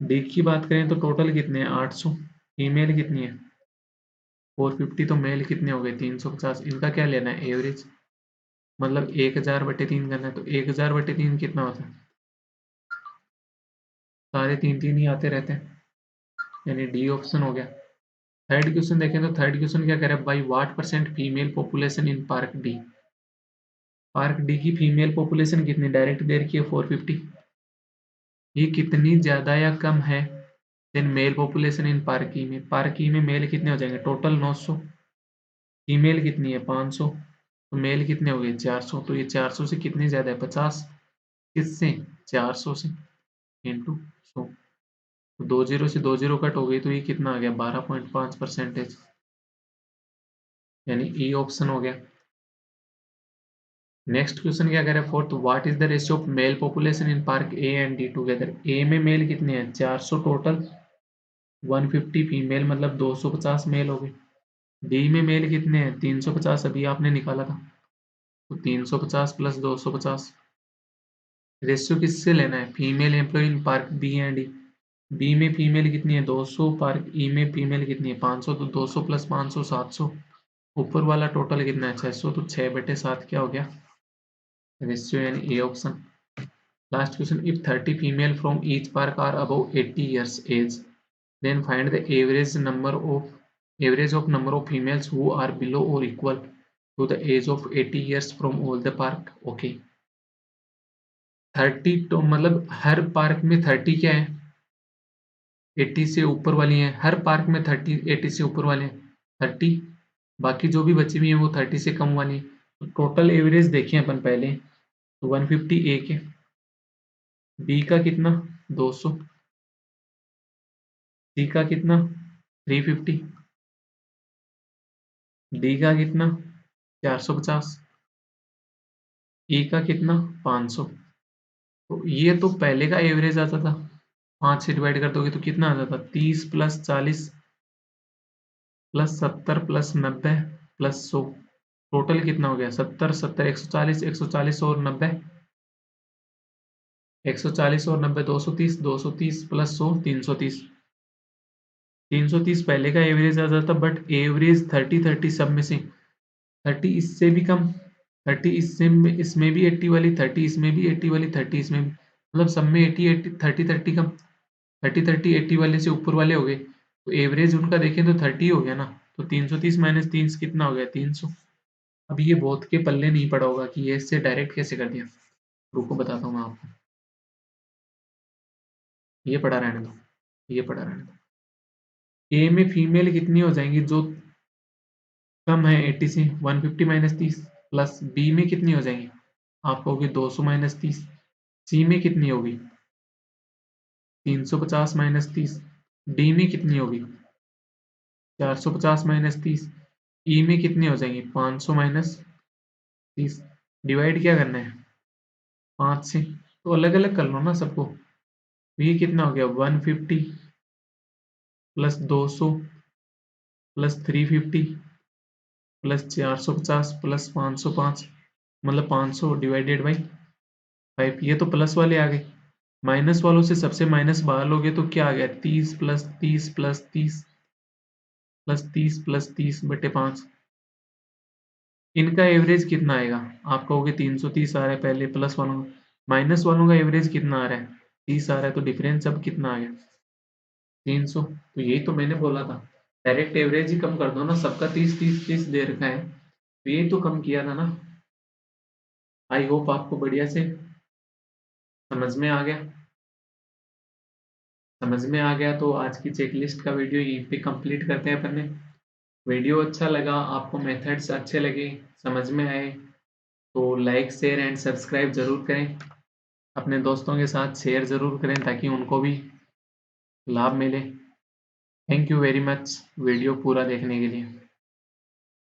डी की बात करें तो टोटल कितने हैं 800, फीमेल कितनी है 450, तो मेल कितने हो गए 350। इनका क्या लेना है एवरेज, मतलब 1000/3 करना है, तो 1000/3 कितना होता है, सारे तीन तीन ही आते रहते हैं, यानी डी ऑप्शन हो गया। थर्ड क्वेश्चन देखें तो थर्ड क्वेश्चन क्या कह रहा है by what percent female population in park D. Park D की फीमेल पॉपुलेशन कितनी डायरेक्ट दे रखी है 450, ये कितनी ज्यादा या कम है than male population in park E में। पार्क ई में मेल कितने हो जाएंगे टोटल 900, फीमेल कितनी है 500, तो मेल कितने हो गए 400, तो ये 400 से कितनी ज्यादा है 50, किससे 400 से इंटू 100, तो 20 से 20 कट हो गई तो ये कितना आ गया 12.5%, यानी ई ऑप्शन हो गया। नेक्स्ट क्वेश्चन क्या कह रहा है fourth what is the ratio of male population in park A and D together. A में मेल कितने हैं 400 टोटल, 150 फीमेल, मतलब 250 मेल हो गए। डी में मेल कितने हैं 350, अभी आपने निकाला था, तो 350 प्लस 250। रेशियो किससे लेना है female employee in park B and D. B में फीमेल कितनी है 200, पार्क ई में फीमेल कितनी है 500, तो 200 प्लस 500 700, ऊपर वाला टोटल कितना है 600, तो 6/7 क्या हो गया रेशियो, यानी A option. Last question, if 30 female from each park are above 80 years age, then find the average of number of females who are below or equal to the age of 80 years from all the park. Okay, 30 तो मतलब हर park में 30 क्या है, 80 से ऊपर वाली हैं, हर park में 30 80 से ऊपर वाले हैं 30, बाकी जो भी बची हुई हैं वो 30 से कम वाली हैं। तो टोटल एवरेज देखें अपन पहले, तो 150 ए के, बी का कितना 200, सी का कितना 350, डी का कितना 450, ई का कितना 500। तो ये तो पहले का एवरेज आता था, 5 से डिवाइड कर दोगे तो कितना आ जाता, 30 plus 40 plus 70 plus 90 plus 100, total कितना हो गया 70 70 140 140 और 90, 140 और 90 230, 230 प्लस 100 330, 330 पहले का एवरेज आ जाता, बट एवरेज 30 30 सब में से 30 इससे भी कम, 30 इसमें भी 80 वाली, 30 इसमें भी 80 वाली, 30 इसमें भी, मतलब सब में 80 80 30 30 कम, 30 30 80 वाले से ऊपर वाले हो गए, तो एवरेज उनका देखें तो 30 हो गया ना। तो 330 माइनस 3 कितना हो गया 300। अब ये बहुत के पल्ले नहीं पड़ा होगा कि ये इससे डायरेक्ट कैसे कर दिया, रुको बताता हूँ मैं आपको, ये पढ़ा रहने दो, ये पढ़ा रहने दो। ए में फीमेल कितनी हो जाएंगी जो कम है 80 से, 150 माइनस 30, प्लस बी में कितनी हो जाएंगी, आपको होगी 200 माइनस 30, सी में कितनी होगी 350 माइनस 30, डी में कितनी होगी 450 माइनस 30, ई में कितनी हो जाएंगी 500 माइनस 30, डिवाइड क्या करना है 5 से, तो अलग अलग कर लो ना सबको। तो ये कितना हो गया 150 प्लस 200 प्लस 350 प्लस 450 प्लस 505, मतलब 500 डिवाइडेड बाई 5, ये तो प्लस वाले आ गए, माइनस वालों से सबसे माइनस बाहर लोगे तो क्या आ गया 30 प्लस 30 प्लस 30 प्लस 30 प्लस 30 बटे 5, इनका एवरेज कितना आएगा, आप कहोगे 330 आ रहा है पहले प्लस वालों का, माइनस वालों का एवरेज कितना आ रहा है 30 आ रहा है, तो डिफरेंस अब कितना आ गया 300। तो यही तो मैंने बोला था, डायरेक्ट एवरेज ही कम कर दो ना, सबका 30 30 30 दे रखा है, तो यही तो कम किया था ना। आई होप आपको बढ़िया से समझ में आ गया, समझ में आ गया तो आज की चेकलिस्ट का वीडियो यहीं पे कंप्लीट करते हैं अपन ने। वीडियो अच्छा लगा, आपको मेथड्स अच्छे लगे, समझ में आए, तो लाइक शेयर एंड सब्सक्राइब जरूर करें, अपने दोस्तों के साथ शेयर ज़रूर करें ताकि उनको भी लाभ मिले। Thank you very much video पूरा देखने के लिए।